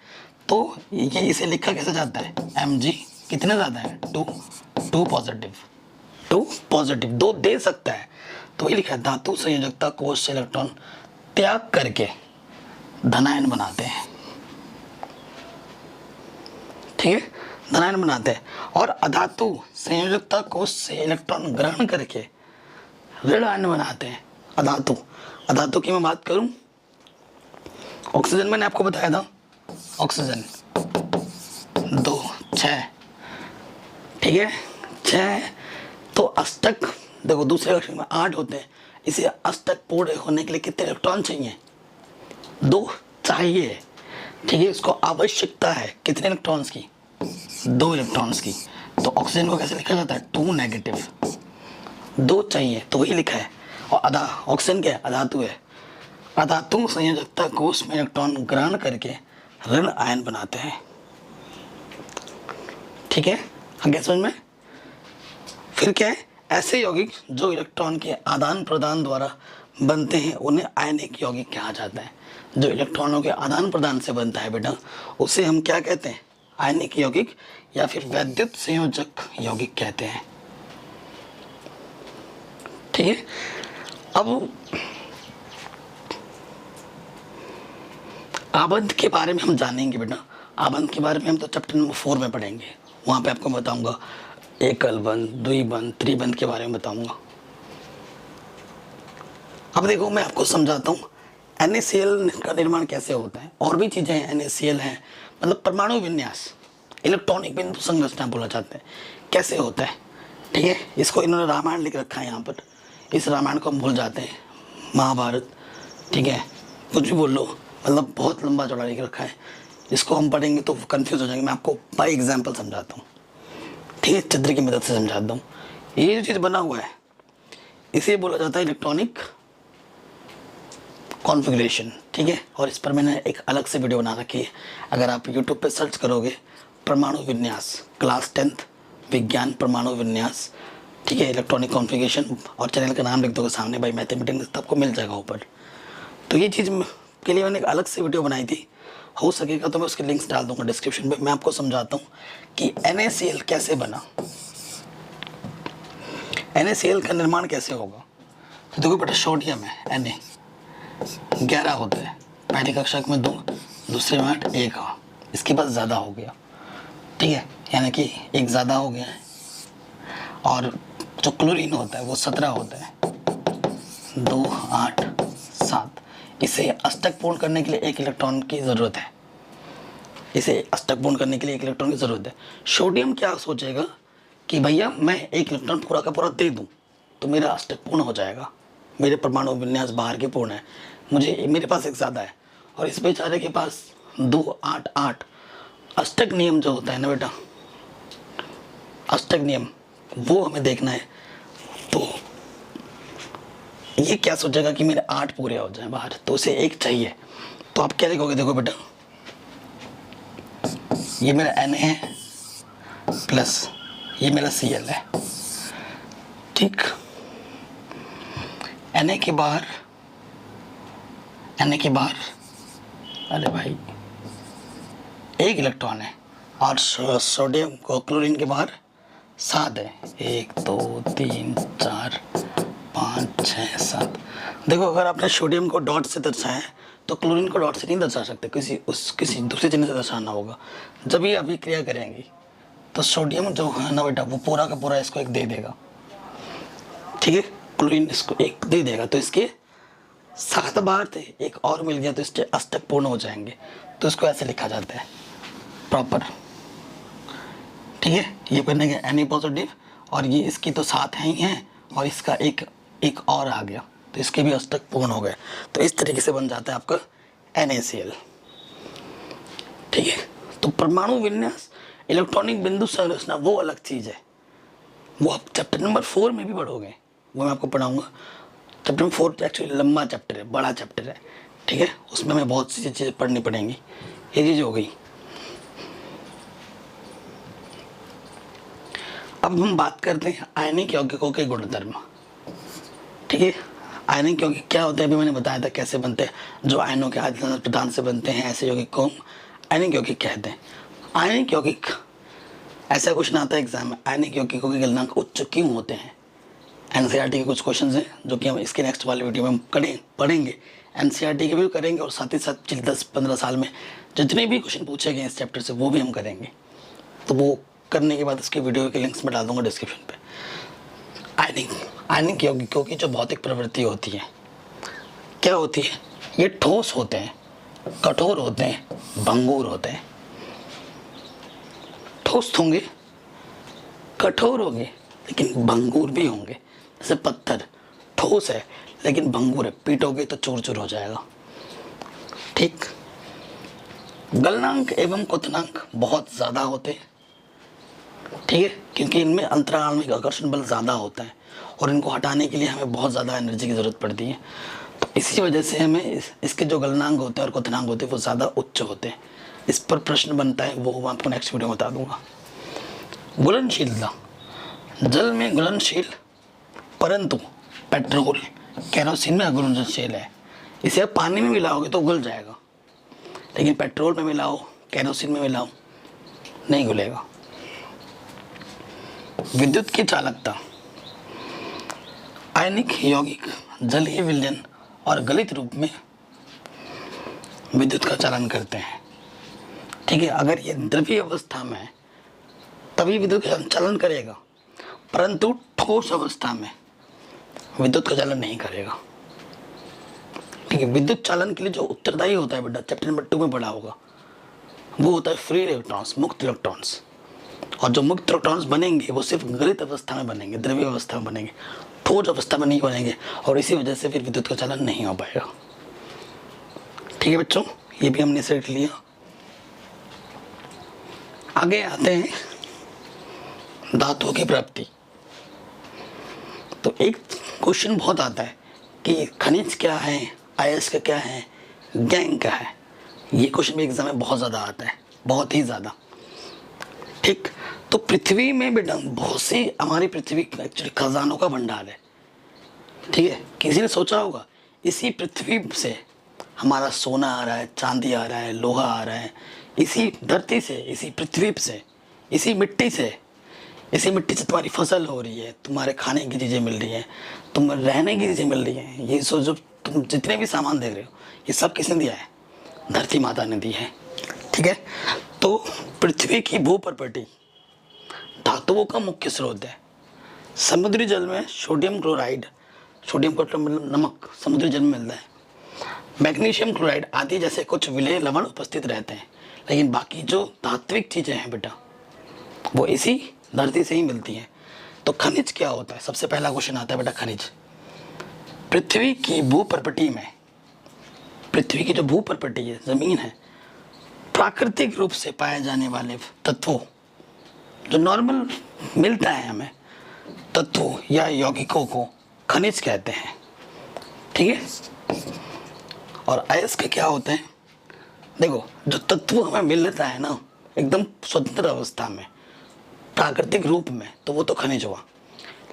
तो ये इसे लिखा कैसे जाता है? Mg कितने ज़्यादा है? 2 पॉजिटिव 2 दे सकता है, तो ये लिखा है धातु संयोजकता कोश से इलेक्ट्रॉन त्याग करके धनायन बनाते हैं। ठीक है, धनायन बनाते हैं। और अधातु संयोजकता कोश से इलेक्ट्रॉन ग्रहण करके ऋण आयन बनाते हैं। अधातु की मैं बात करूं, ऑक्सीजन मैंने आपको बताया था, ऑक्सीजन 2 6, ठीक है 6। तो अष्टक देखो, दूसरे कक्षक में 8 होते हैं, इसे अष्टक पूर्ण होने के लिए कितने इलेक्ट्रॉन चाहिए? 2 चाहिए। ठीक है, इसको आवश्यकता है कितने इलेक्ट्रॉन्स की? 2 इलेक्ट्रॉन्स की। तो ऑक्सीजन को कैसे लिखा जाता है? 2 नेगेटिव, 2 चाहिए, तो वही लिखा है। और ऑक्सीजन क्या है? अधातु है। अधातु संयोजकता कोश में इलेक्ट्रॉन ग्रहण करके ऋण आयन बनाते हैं। ठीक है, आगे समझ में? फिर क्या है? ऐसे यौगिक जो इलेक्ट्रॉन के आदान प्रदान द्वारा बनते हैं उन्हें आयनिक यौगिक कहा जाता है। जो इलेक्ट्रॉनों के आदान प्रदान से बनता है बेटा, उसे हम क्या कहते हैं? आयनिक यौगिक या फिर वैद्युत संयोजक यौगिक कहते हैं। ठीक है, अब आबंध के बारे में हम जानेंगे बेटा। आबंध के बारे में हम तो चैप्टर नंबर 4 में पढ़ेंगे, वहाँ पे आपको बताऊंगा एकल बंध, द्विबंध, त्रिबंध के बारे में बताऊंगा। अब देखो, मैं आपको समझाता हूँ NaCl का निर्माण कैसे होता है। और भी चीज़ें हैं, NaCl है, मतलब परमाणु विन्यास, इलेक्ट्रॉनिक बिंदु संरचना बोला जाता है, कैसे होता है। ठीक है, इसको इन्होंने रामायण लिख रखा है यहाँ पर। इस रामायण को हम भूल जाते हैं, महाभारत ठीक है, कुछ भी बोल लो, मतलब बहुत लंबा चौड़ा लिख रखा है, इसको हम पढ़ेंगे तो कंफ्यूज हो जाएंगे। मैं आपको बाय एग्जांपल समझाता हूँ, ठीक है, चित्र की मदद से समझाता हूँ। ये जो चीज़ बना हुआ है इसे बोला जाता है इलेक्ट्रॉनिक कॉन्फ़िगरेशन, ठीक है। और इस पर मैंने एक अलग से वीडियो बना रखी है, अगर आप यूट्यूब पे सर्च करोगे परमाणु विन्यास, क्लास 10th विज्ञान परमाणु विन्यास, ठीक है, इलेक्ट्रॉनिक कॉन्फ़िगरेशन, और चैनल का नाम लिख दोगे सामने बाई मैथमेटिक्स, तो आपको मिल जाएगा ऊपर। तो ये चीज़ के लिए मैंने एक अलग से वीडियो बनाई थी, हो सकेगा तो मैं उसके लिंक्स डाल दूंगा डिस्क्रिप्शन में। मैं आपको समझाता हूँ कि NaCl कैसे बना, NaCl का निर्माण कैसे होगा। तो देखो बेटा, सोडियम है Na 11 होता है, पहली कक्षा में 2, दूसरे में 8, 1, इसके पास ज़्यादा हो गया, ठीक है, यानी कि एक ज़्यादा हो गया है। और जो क्लोरीन होता है वो 17 होता है, 2, 8, 7। इसे अष्टक पूर्ण करने के लिए एक इलेक्ट्रॉन की ज़रूरत है, इसे अष्टक पूर्ण करने के लिए एक इलेक्ट्रॉन की ज़रूरत है। सोडियम क्या सोचेगा कि भैया मैं एक इलेक्ट्रॉन पूरा का पूरा दे दूं तो मेरा अष्टक पूर्ण हो जाएगा, मेरे परमाणु विन्यास बाहर के पूर्ण है, मेरे पास एक ज़्यादा है, और इस बेचारे के पास 2, 8, 8। अष्टक नियम जो होता है ना बेटा, अष्टक नियम वो हमें देखना है। तो ये क्या सोचेगा कि मेरे 8 पूरे हो जाए बाहर, तो उसे 1 चाहिए। तो आप क्या लिखोगे, देखो बेटा, ये मेरा Na है प्लस ये मेरा Cl है, ठीक। Na के बाहर अरे भाई 1 इलेक्ट्रॉन है, और सोडियम को क्लोरीन के बाहर 7 है, 1, 2, 3, 4, 5, 6, 7। देखो, अगर आपने सोडियम को डॉट से दर्शाया है तो क्लोरीन को डॉट से नहीं दर्शा सकते, किसी दूसरे चिन्ह से दर्शाना होगा। जब ये अभिक्रिया करेंगी तो सोडियम जो है ना बेटा, वो पूरा का पूरा इसको 1 दे देगा, ठीक है, क्लोरीन इसको 1 दे देगा, तो इसके 7 बाहर थे, 1 और मिल गया तो इसके अष्टक पूर्ण हो जाएंगे। तो इसको ऐसे लिखा जाता है प्रॉपर, ठीक है। ये बनेगा Na पॉजिटिव, और ये इसकी तो 7 है ही हैं, और इसका एक और आ गया, तो इसके भी अष्टक पूर्ण हो गए। तो इस तरीके से बन जाता है आपका NaCl, ठीक है। तो परमाणु विन्यास, इलेक्ट्रॉनिक बिंदु संरचना वो अलग चीज़ है, वो आप चैप्टर नंबर 4 में भी पढ़ोगे, वो मैं आपको पढ़ाऊँगा। चैप्टर नंबर 4 एक्चुअली लंबा चैप्टर है, बड़ा चैप्टर है, ठीक है, उसमें हमें बहुत सी चीज़ें पढ़नी पड़ेंगी। ये चीज़ हो गई। अब हम बात करते हैं आयनिक यौगिकों के गुणधर्म, ठीक है। आयनिक यौगिक क्या होते हैं, अभी मैंने बताया था कैसे बनते हैं। जो आयनों के आदान प्रदान से बनते हैं ऐसे यौगिक को हम आयनिक यौगिक कहते हैं। आयनिक यौगिक, ऐसा क्वेश्चन आता है एग्जाम में, आयनिक यौगिकों के गलनांक उच्च क्यों होते हैं। NCERT के कुछ क्वेश्चन हैं जो कि हम इसके नेक्स्ट वाले वीडियो में पढ़ेंगे। NCERT के भी करेंगे, और साथ ही साथ पिछले 10-15 साल में जितने भी क्वेश्चन पूछे गए इस चैप्टर से वो भी हम करेंगे। तो वो करने के बाद इसके वीडियो के लिंक्स में डाल दूंगा डिस्क्रिप्शन पे। आयनिक यौगिकों की जो भौतिक प्रवृत्ति होती है क्या होती है, ये ठोस होते हैं, कठोर होते हैं, भंगुर होते हैं। ठोस होंगे, कठोर होंगे, लेकिन भंगुर भी होंगे। जैसे पत्थर ठोस है लेकिन भंगुर है, पीटोगे तो चूर चूर हो जाएगा, ठीक। गलनांक एवं क्वथनांक बहुत ज़्यादा होते हैं, ठीक है, क्योंकि इनमें अंतराणविक आकर्षण बल ज़्यादा होता है, और इनको हटाने के लिए हमें बहुत ज़्यादा एनर्जी की ज़रूरत पड़ती है। तो इसी वजह से हमें इसके जो गलनांक होते हैं और क्वथनांक होते हैं वो ज़्यादा उच्च होते हैं। इस पर प्रश्न बनता है, वो मैं आपको नेक्स्ट वीडियो में बता दूंगा। घुलनशीलता, जल में घुलनशील, परंतु पेट्रोल केरोसिन में अघुलनशील है। इसे आप पानी में मिलाओगे तो घुल जाएगा, लेकिन पेट्रोल में मिलाओ, केरोसिन में मिलाओ, नहीं घुलेगा। विद्युत की चालकता, आयनिक यौगिक जलीय विलयन और गलित रूप में विद्युत का चालन करते हैं, ठीक है। अगर ये द्रवीय अवस्था में है तभी विद्युत का चालन करेगा, परंतु ठोस अवस्था में विद्युत का चालन नहीं करेगा, ठीक है। विद्युत चालन के लिए जो उत्तरदायी होता है बेटा, चैप्टर नंबर 2 में पढ़ा होगा, वो होता है फ्री इलेक्ट्रॉन्स, मुक्त इलेक्ट्रॉन्स। और जो मुक्त इलेक्ट्रॉन्स बनेंगे वो सिर्फ गलित अवस्था में बनेंगे, द्रव्य अवस्था में बनेंगे, ठोस अवस्था में नहीं बनेंगे, और इसी वजह से फिर विद्युत का चालन नहीं हो पाएगा। ठीक है बच्चों, ये भी हमने सेट लिया। आगे आते हैं धातुओं की प्राप्ति। तो एक क्वेश्चन बहुत आता है कि खनिज क्या है, अयस्क क्या है, गैंग क्या है। ये क्वेश्चन भी एग्जाम में बहुत ज़्यादा आता है, बहुत ही ज़्यादा। ठीक, तो पृथ्वी में बेटा बहुत सी, हमारी पृथ्वी एक्चुअली खजानों का भंडार है। ठीक है, किसी ने सोचा होगा इसी पृथ्वी से हमारा सोना आ रहा है, चांदी आ रहा है, लोहा आ रहा है, इसी धरती से, इसी पृथ्वी से, इसी मिट्टी से तुम्हारी फसल हो रही है, तुम्हारे खाने की चीज़ें मिल रही हैं, तुम रहने की चीज़ें मिल रही हैं। ये सोचो, तुम जितने भी सामान देख रहे हो ये सब किसने दिया है? धरती माता ने दी है। ठीक है, तो पृथ्वी की भू प्रॉपर्टी धातुओं का मुख्य स्रोत है। समुद्री जल में सोडियम क्लोराइड मतलब नमक समुद्री जल में मिलता है, मैग्नीशियम क्लोराइड आदि जैसे कुछ विलेय लवण उपस्थित रहते हैं। लेकिन बाकी जो धात्विक चीज़ें हैं बेटा वो इसी धरती से ही मिलती हैं। तो खनिज क्या होता है? सबसे पहला क्वेश्चन आता है बेटा खनिज। पृथ्वी की भू प्रॉपर्टी में, पृथ्वी की जो भू प्रॉपर्टी है, जमीन है, प्राकृतिक रूप से पाए जाने वाले तत्वों, जो नॉर्मल मिलता है हमें, तत्वों या यौगिकों को खनिज कहते हैं। ठीक है, और अयस्क क्या होते हैं? देखो, जो तत्व हमें मिलता है ना एकदम स्वतंत्र अवस्था में, प्राकृतिक रूप में, तो वो तो खनिज हुआ।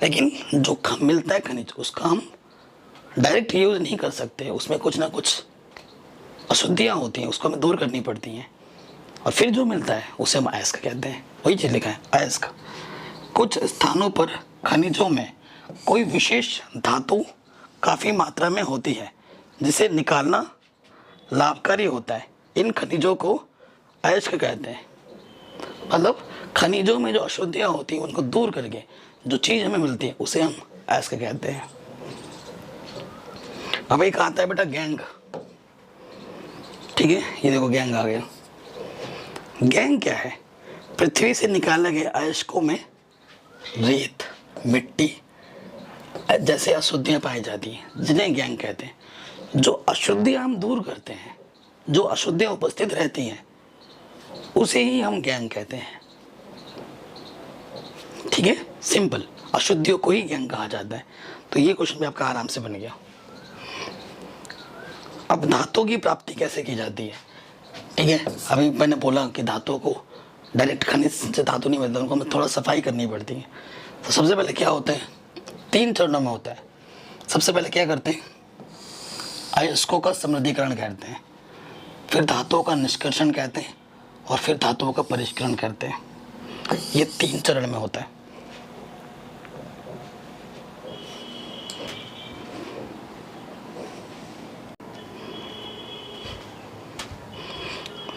लेकिन जो मिलता है खनिज, उसका हम डायरेक्ट यूज नहीं कर सकते, उसमें कुछ ना कुछ अशुद्धियाँ होती हैं, उसको हमें दूर करनी पड़ती हैं, और फिर जो मिलता है उसे हम अयस्क कहते हैं। वही चीज़ लिखा है अयस्क। कुछ स्थानों पर खनिजों में कोई विशेष धातु काफ़ी मात्रा में होती है जिसे निकालना लाभकारी होता है। इन खनिजों को अयस्क कहते हैं। मतलब खनिजों में जो अशुद्धियाँ होती हैं उनको दूर करके जो चीज़ हमें मिलती है उसे हम अयस्क कहते हैं। अब एक आता है बेटा गैंग। ठीक है, ये देखो गैंग आ गया। गैंग क्या है? पृथ्वी से निकाले गए अयस्कों में रेत, मिट्टी जैसे अशुद्धियाँ पाई जाती हैं, जिन्हें गैंग कहते हैं। जो अशुद्धियाँ हम दूर करते हैं, जो अशुद्धियाँ उपस्थित रहती हैं, उसे ही हम गैंग कहते हैं। ठीक है, सिंपल, अशुद्धियों को ही गैंग कहा जाता है। तो ये क्वेश्चन भी आपका आराम से बन गया। अब धातुओं की प्राप्ति कैसे की जाती है? ठीक है, अभी मैंने बोला कि धातुओं को डायरेक्ट खनिज से धातु नहीं मिलता, उनको हमें थोड़ा सफाई करनी पड़ती है। तो सबसे पहले क्या होता है? 3 चरणों में होता है। सबसे पहले क्या करते हैं? अयस्कों का समृद्धीकरण करते हैं, फिर धातुओं का निष्कर्षण कहते हैं, और फिर धातुओं का परिष्करण करते हैं। ये 3 चरण में होता है।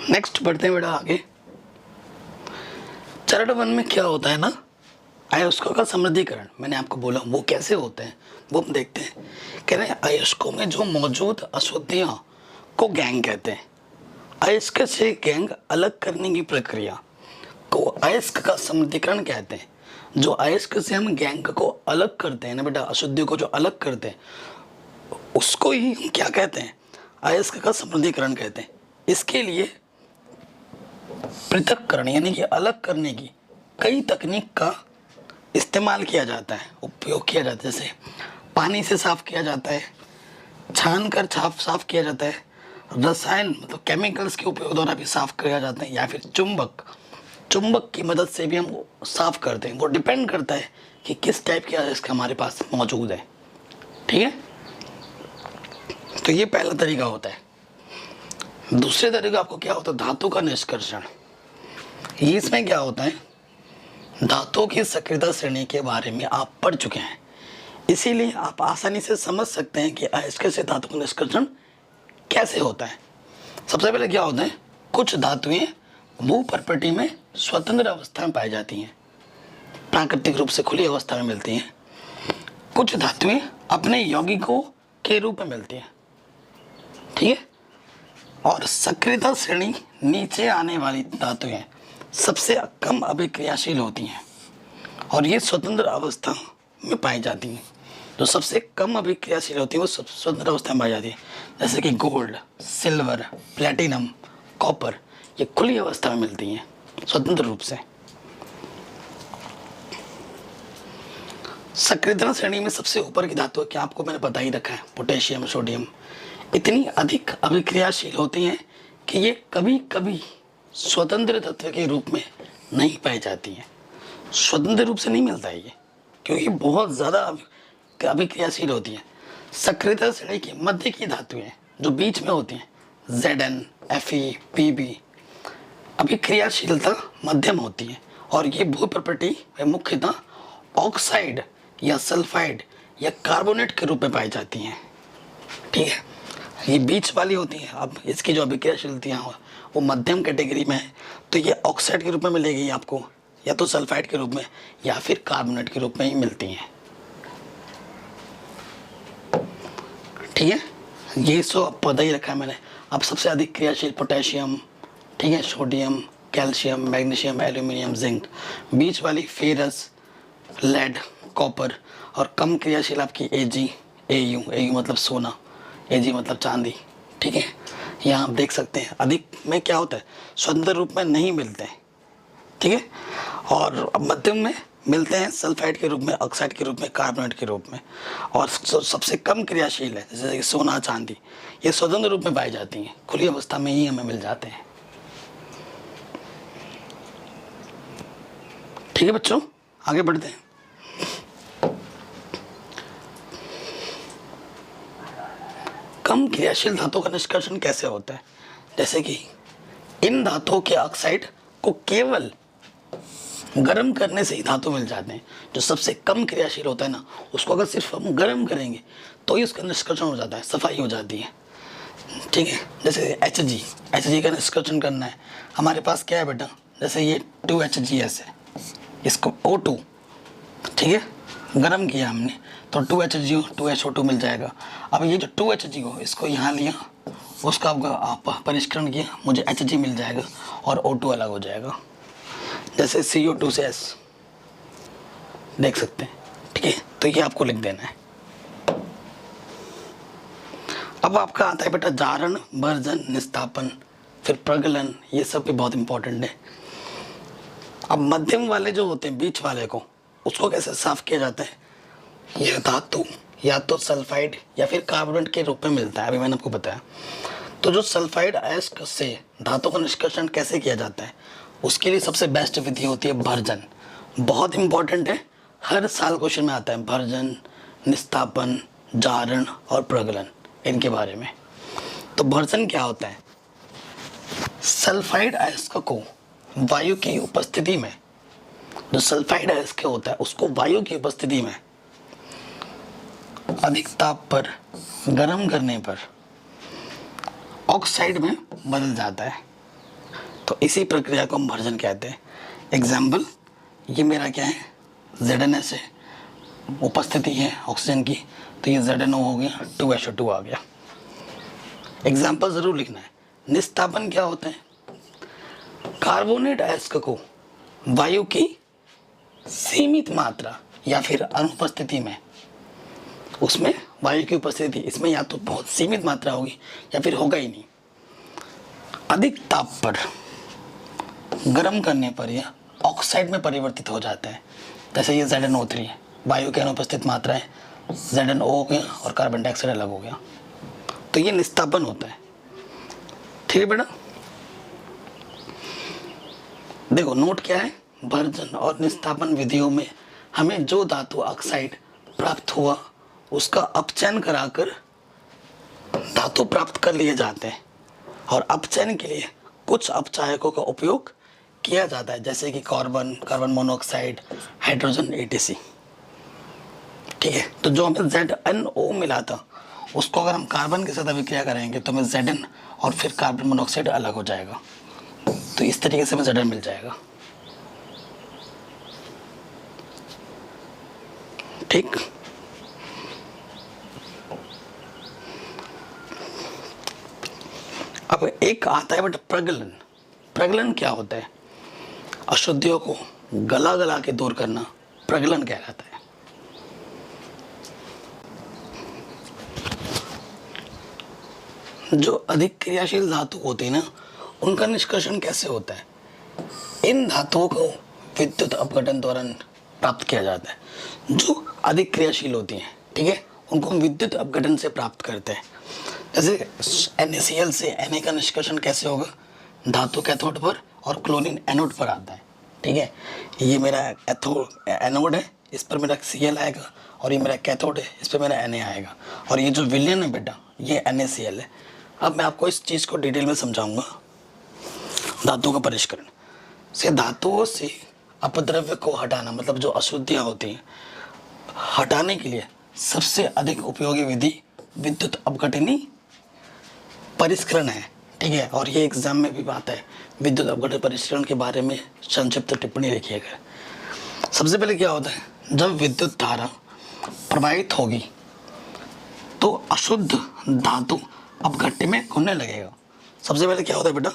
नेक्स्ट बढ़ते हैं बेटा आगे। चरण 1 में क्या होता है ना, अयस्कों का समृद्धीकरण। मैंने आपको बोला वो कैसे होते हैं, वो हम देखते हैं। कह रहे हैं अयस्कों में जो मौजूद अशुद्धियां को गैंग कहते हैं। अयस्क से गैंग अलग करने की प्रक्रिया को अयस्क का समृद्धीकरण कहते हैं। जो अयस्क से हम गैंग को अलग करते हैं ना बेटा, अशुद्धियों को जो अलग करते हैं, उसको ही हम क्या कहते हैं? अयस्क का समृद्धीकरण कहते हैं। इसके लिए पृथक्करण यानी कि अलग करने की कई तकनीक का इस्तेमाल किया जाता है, उपयोग किया जाता है। जैसे पानी से साफ किया जाता है, छान कर साफ किया जाता है, रसायन मतलब केमिकल्स के उपयोग द्वारा भी साफ किया जाता है, या फिर चुंबक की मदद से भी हम साफ करते हैं। वो डिपेंड करता है कि किस टाइप के अयस्क हमारे पास मौजूद है। ठीक है, तो ये पहला तरीका होता है। दूसरे तरीका आपको क्या होता है? धातु का निष्कर्षण। इसमें क्या होता है? धातुओं की सक्रियता श्रेणी के बारे में आप पढ़ चुके हैं, इसीलिए आप आसानी से समझ सकते हैं कि अयस्क से धातु का निष्कर्षण कैसे होता है। सबसे पहले क्या होता है? कुछ धातुएं भू प्रॉपर्टी में स्वतंत्र अवस्था में पाई जाती हैं, प्राकृतिक रूप से खुली अवस्था में मिलती हैं। कुछ धातुएं अपने यौगिकों के रूप में मिलती हैं। ठीक है, और सक्रियता श्रेणी नीचे आने वाली धातुएं सबसे कम अभिक्रियाशील होती हैं और ये स्वतंत्र अवस्था में पाई जाती हैं। जो सबसे कम अभिक्रियाशील होती है वो स्वतंत्र अवस्था में पाई जाती है, जैसे कि गोल्ड, सिल्वर, प्लेटिनम, कॉपर, ये खुली अवस्था में मिलती हैं स्वतंत्र रूप से। सक्रियता श्रेणी में सबसे ऊपर की धातु क्या आपको मैंने बता ही रखा है, पोटेशियम, सोडियम, इतनी अधिक अभिक्रियाशील होती हैं कि ये कभी कभी स्वतंत्र तत्व के रूप में नहीं पाई जाती हैं। स्वतंत्र रूप से नहीं मिलता है ये, क्योंकि बहुत ज़्यादा अभिक्रियाशील होती हैं। सक्रियता श्रेणी की मध्य की धातुएं जो बीच में होती हैं, Zn, Fe, Pb, अभिक्रियाशीलता मध्यम होती है और ये भू प्रॉपर्टी मुख्यतः ऑक्साइड या सल्फाइड या कार्बोनेट के रूप में पाई जाती हैं। ठीक है, ये बीच वाली होती हैं। अब इसकी जो अभिक्रियाशीलता वो मध्यम कैटेगरी में है, तो ये ऑक्साइड के रूप में मिलेगी आपको, या तो सल्फाइड के रूप में या फिर कार्बोनेट के रूप में ही मिलती हैं। ठीक है, ये सो पता ही रखा है मैंने। अब सबसे अधिक क्रियाशील पोटेशियम, ठीक है, sodium, calcium, magnesium, aluminium, zinc, बीच वाली फेरस, लेड, कॉपर, और कम क्रियाशील आपकी Ag, Au मतलब सोना, Ag मतलब चांदी। ठीक है, यहाँ आप देख सकते हैं अधिक में क्या होता है, स्वतंत्र रूप में नहीं मिलते हैं। ठीक है, और मध्यम में मिलते हैं सल्फाइड के रूप में, ऑक्साइड के रूप में, कार्बोनेट के रूप में, और सबसे कम क्रियाशील है जैसे कि सोना, चांदी, ये स्वतंत्र रूप में पाई जाती हैं, खुली अवस्था में ही हमें मिल जाते हैं। ठीक है बच्चों, आगे बढ़ते हैं। कम क्रियाशील धातुओं का निष्कर्षण कैसे होता है, जैसे कि इन धातुओं के ऑक्साइड को केवल गर्म करने से ही धातु मिल जाते हैं। जो सबसे कम क्रियाशील होता है ना, उसको अगर सिर्फ हम गर्म करेंगे तो ही उसका निष्कर्षण हो जाता है, सफाई हो जाती है। ठीक है, जैसे Hg का निष्कर्षण करना है, हमारे पास क्या है बेटा, जैसे ये 2HgS है, इसको O2, ठीक है, गर्म किया हमने तो 2HgO 2HO2 मिल जाएगा। अब ये जो 2HgO इसको यहाँ लिया, उसका आप परिष्करण किया, मुझे Hg मिल जाएगा और O2 अलग हो जाएगा। जैसे CO2 से S देख सकते हैं। ठीक है, तो ये आपको लिख देना है। अब आपका आता है बेटा जारण, भर्जन, निस्तापन, फिर प्रगलन, ये सब भी बहुत इंपॉर्टेंट है। अब मध्यम वाले जो होते हैं, बीच वाले को, उसको कैसे साफ किया जाता है, यह धातु या तो सल्फाइड या फिर कार्बोनेट के रूप में मिलता है, अभी मैंने आपको बताया। तो जो सल्फाइड अयस्क से धातु का निष्कर्षण कैसे किया जाता है, उसके लिए सबसे बेस्ट विधि होती है भर्जन। बहुत इंपॉर्टेंट है, हर साल क्वेश्चन में आता है भर्जन, निस्तापन, जारण और प्रगलन, इनके बारे में। तो भर्जन क्या होता है, सल्फाइड अयस्क को वायु की उपस्थिति में, जो सल्फाइड अयस्क होता है उसको वायु की उपस्थिति में अधिक ताप पर गर्म करने पर ऑक्साइड में बदल जाता है। तो इसी प्रक्रिया को हम भर्जन कहते हैं। एग्जाम्पल, ये मेरा क्या है, ZnS है, उपस्थिति है ऑक्सीजन की, तो ये ZnO हो गया, 2HO2 आ गया। एग्जाम्पल ज़रूर लिखना है। निस्तापन क्या होता है, कार्बोनेट अयस्क को वायु की सीमित मात्रा या फिर अनुपस्थिति में, उसमें वायु की उपस्थिति, इसमें या तो बहुत सीमित मात्रा होगी या फिर होगा ही नहीं, अधिक ताप पर गर्म करने पर यह ऑक्साइड में परिवर्तित हो जाता है। जैसे ये ZnO3 है, वायु की अनुपस्थित मात्रा है, ZnO हो गया और कार्बन डाइऑक्साइड अलग हो गया, तो ये निस्तापन होता है। ठीक है बेटा, देखो नोट क्या है, भर्जन और निस्तापन विधियों में हमें जो धातु ऑक्साइड प्राप्त हुआ उसका अपचयन कराकर धातु प्राप्त कर लिए जाते हैं, और अपचयन के लिए कुछ अपचायकों का उपयोग किया जाता है, जैसे कि कार्बन मोनोऑक्साइड, हाइड्रोजन ATC। ठीक है, तो जो हमें ZnO मिला था उसको अगर हम कार्बन के साथ अभिक्रिया करेंगे तो हमें Zn और फिर कार्बन मोनोऑक्साइड अलग हो जाएगा, तो इस तरीके से हमें Zn मिल जाएगा। ठीक, अब एक आता है बेटा प्रगलन। प्रगलन क्या होता है, अशुद्धियों को गला के दूर करना प्रगलन कहलाता है। जो अधिक क्रियाशील धातु होती है ना, उनका निष्कर्षण कैसे होता है? इन धातुओं को विद्युत अपघटन द्वारा प्राप्त किया जाता है। जो अधिक क्रियाशील होती हैं, ठीक है, उनको हम विद्युत अपघटन से प्राप्त करते हैं। जैसे NaCl से Na का निष्कर्षण कैसे होगा? धातु कैथोड पर और क्लोरीन एनोड पर आता है, ठीक है। ये मेरा एनोड है, इस पर मेरा Cl आएगा, और ये मेरा कैथोड है, इस पर मेरा Na आएगा, और ये जो विलयन है बेटा, ये NaCl है। अब मैं आपको इस चीज़ को डिटेल में समझाऊंगा। धातु का परिष्करण से धातुओं से अपद्रव्य को हटाना, मतलब जो अशुद्धियाँ होती हैं, हटाने के लिए सबसे अधिक उपयोगी विधि विद्युत अपघटनी परिष्करण है, ठीक है। और ये एग्जाम में भी आता है, विद्युत अपघटन परिष्करण के बारे में संक्षिप्त टिप्पणी लिखिएगा। सबसे पहले क्या होता है, जब विद्युत धारा प्रवाहित होगी तो अशुद्ध धातु अपघट्य में घुलने लगेगा। सबसे पहले क्या होता है बेटा,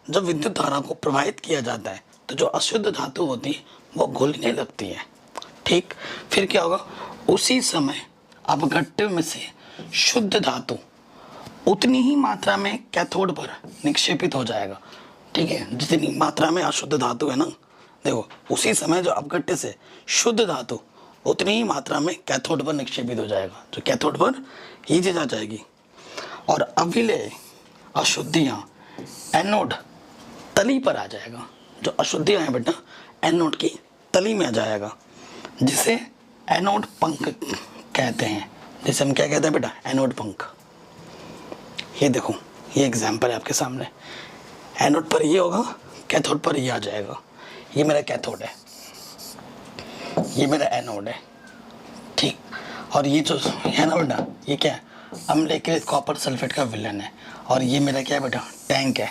जब विद्युत धारा को प्रवाहित किया जाता है तो जो अशुद्ध धातु होती है वो घुलने लगती है, ठीक। फिर क्या होगा, उसी समय अपघट्य में से शुद्ध धातु उतनी ही मात्रा में कैथोड पर निक्षेपित हो जाएगा, ठीक है। जितनी मात्रा में अशुद्ध धातु है ना, देखो उसी समय जो अपघट्य से शुद्ध धातु उतनी ही मात्रा में कैथोड पर निक्षेपित हो जाएगा, जो कैथोड पर ही जा जाएगी, और अविलेय अशुद्धियाँ एनोड तली पर आ जाएगा। जो अशुद्धियाँ हैं बेटा, एनोड की तली में आ जाएगा, जिसे एनोड पंख कहते हैं। जिसे हम क्या कहते हैं बेटा, एनोड पंख। ये देखो, ये एग्जाम्पल है आपके सामने। एनोड पर ये होगा, कैथोड पर ये आ जाएगा। ये मेरा कैथोड है, ये मेरा एनोड है, ठीक। और ये जो है ना बेटा, ये क्या है, अम्लीकृत कॉपर सल्फेट का विलयन है। और ये मेरा क्या है बेटा, टैंक है।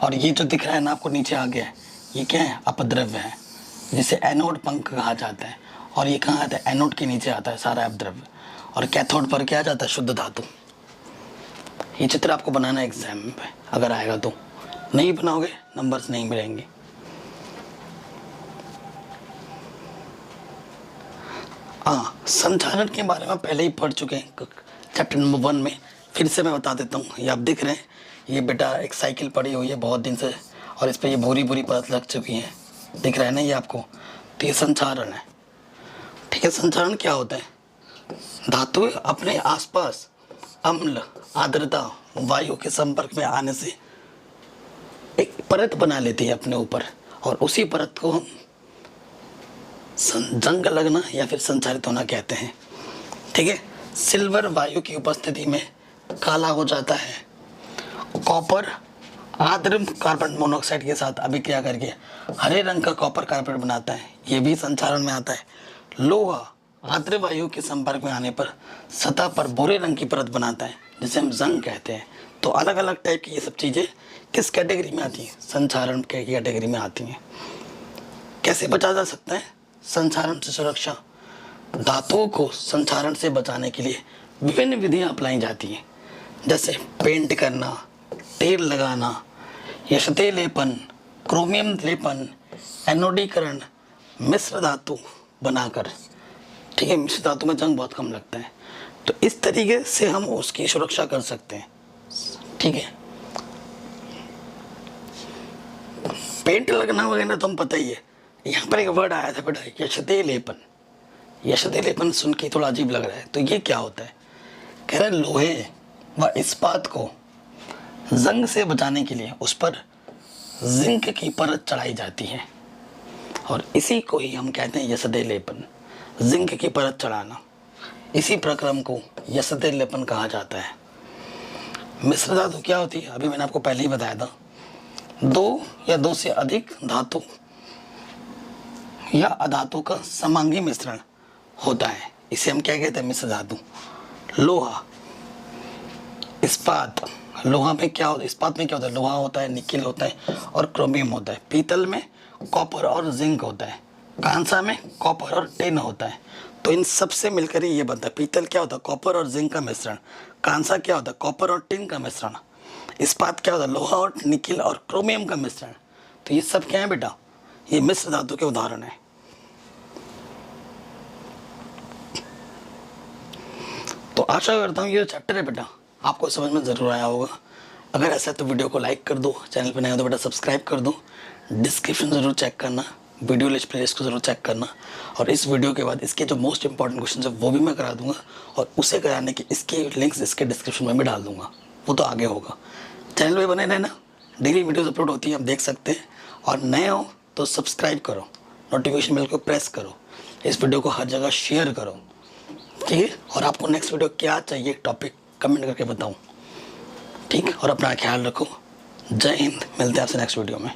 और ये जो दिख रहा है ना आपको नीचे आ गया, ये क्या है, अपद्रव्य है, जिसे एनोड पंख कहा जाता है। और ये कहाँ आता है, एनोड के नीचे आता है सारा अपद्रव्य। और कैथोड पर क्या आ जाता है, शुद्ध धातु। ये चित्र आपको बनाना है एग्जाम में, अगर आएगा तो। नहीं बनाओगे नंबर्स नहीं मिलेंगे। हाँ, संचालन के बारे में पहले ही पढ़ चुके हैं चैप्टर नंबर 1 में। फिर से मैं बता देता हूँ। ये आप दिख रहे हैं, ये बेटा एक साइकिल पड़ी हुई है बहुत दिन से, और इस पर ये भूरी भूरी परत लग चुकी है, दिख रहा है ना ये आपको। तो ये संचारण है, ठीक है। संचारण क्या होता है, धातु अपने आसपास अम्ल, आर्द्रता, वायु के संपर्क में आने से एक परत बना लेती है अपने ऊपर, और उसी परत को हम जंग लगना या फिर संचारित होना कहते हैं, ठीक है। सिल्वर वायु की उपस्थिति में काला हो जाता है। कॉपर आर्द्र कार्बन मोनोऑक्साइड के साथ अभिक्रिया करके हरे रंग का कॉपर कार्बेट बनाता है, ये भी संचारण में आता है। लोहा आर्द्र वायु के संपर्क में आने पर सतह पर भूरे रंग की परत बनाता है, जिसे हम जंग कहते हैं। तो अलग अलग टाइप की ये सब चीज़ें किस कैटेगरी में आती हैं, संचारण के कैटेगरी में आती हैं। कैसे बचा जा सकता है संचारण से सुरक्षा? धातुओं को संचारण से बचाने के लिए विभिन्न विधियां अपनाई जाती हैं, जैसे पेंट करना, तेल लगाना, यशते लेपन, क्रोमियम लेपन, एनोडीकरण, मिश्र धातु बनाकर, ठीक है। मिश्र धातु में जंग बहुत कम लगता है, तो इस तरीके से हम उसकी सुरक्षा कर सकते हैं, ठीक है। पेंट लगना वगैरह तो हम पता ही है। यहाँ पर एक वर्ड आया था बेटा, यशते लेपन। यशते लेपन सुन के थोड़ा अजीब लग रहा है, तो ये क्या होता है? कह रहे लोहे व इस्पात को जंग से बचाने के लिए उस पर जिंक की परत चढ़ाई जाती है, और इसी को ही हम कहते हैं यशते लेपन, जिंक की परत चढ़ाना। इसी प्रक्रम को यशते लेपन कहा जाता है। मिश्र धातु क्या होती है? अभी मैंने आपको पहले ही बताया था, दो या दो से अधिक धातु या अधातु का समांगी मिश्रण होता है, इसे हम क्या कहते हैं? मिश्र धातु। लोहा, इस्पात, लोहा में क्या होता है, इस्पात में क्या होता है? लोहा होता है, निकिल होता है और क्रोमियम होता है। पीतल में कॉपर और जिंक होता है। कांसा में कॉपर और टिन होता है। तो इन सब से मिलकर ही ये बनता है। पीतल क्या होता है? कॉपर और जिंक का मिश्रण। कांसा क्या होता है? कॉपर और टिन का मिश्रण। इस्पात क्या होता है? लोहा और निकिल और क्रोमियम का मिश्रण। तो ये सब क्या है बेटा? ये मिश्र धातु के उदाहरण है। तो आशा करता हूँ ये चैप्टर है बेटा, आपको समझ में ज़रूर आया होगा। अगर ऐसा है तो वीडियो को लाइक कर दो, चैनल पर नए हो तो बेटा सब्सक्राइब कर दो, डिस्क्रिप्शन ज़रूर चेक करना, वीडियो लिस्ट प्लेलिस्ट को ज़रूर चेक करना। और इस वीडियो के बाद इसके जो मोस्ट इंपॉर्टेंट क्वेश्चन है वो भी मैं करा दूंगा, और उसे कराने की इसके लिंक्स इसके डिस्क्रिप्शन में भी डाल दूंगा, वो तो आगे होगा। चैनल पे बने रहना, डेली वीडियोस अपलोड होती हैं, आप देख सकते हैं। और नए हो तो सब्सक्राइब करो, नोटिफिकेशन बेल को प्रेस करो, इस वीडियो को हर जगह शेयर करो, ठीक है। और आपको नेक्स्ट वीडियो क्या चाहिए टॉपिक कमेंट करके बताऊँ, ठीक। और अपना ख्याल रखो। जय हिंद, मिलते हैं आपसे नेक्स्ट वीडियो में।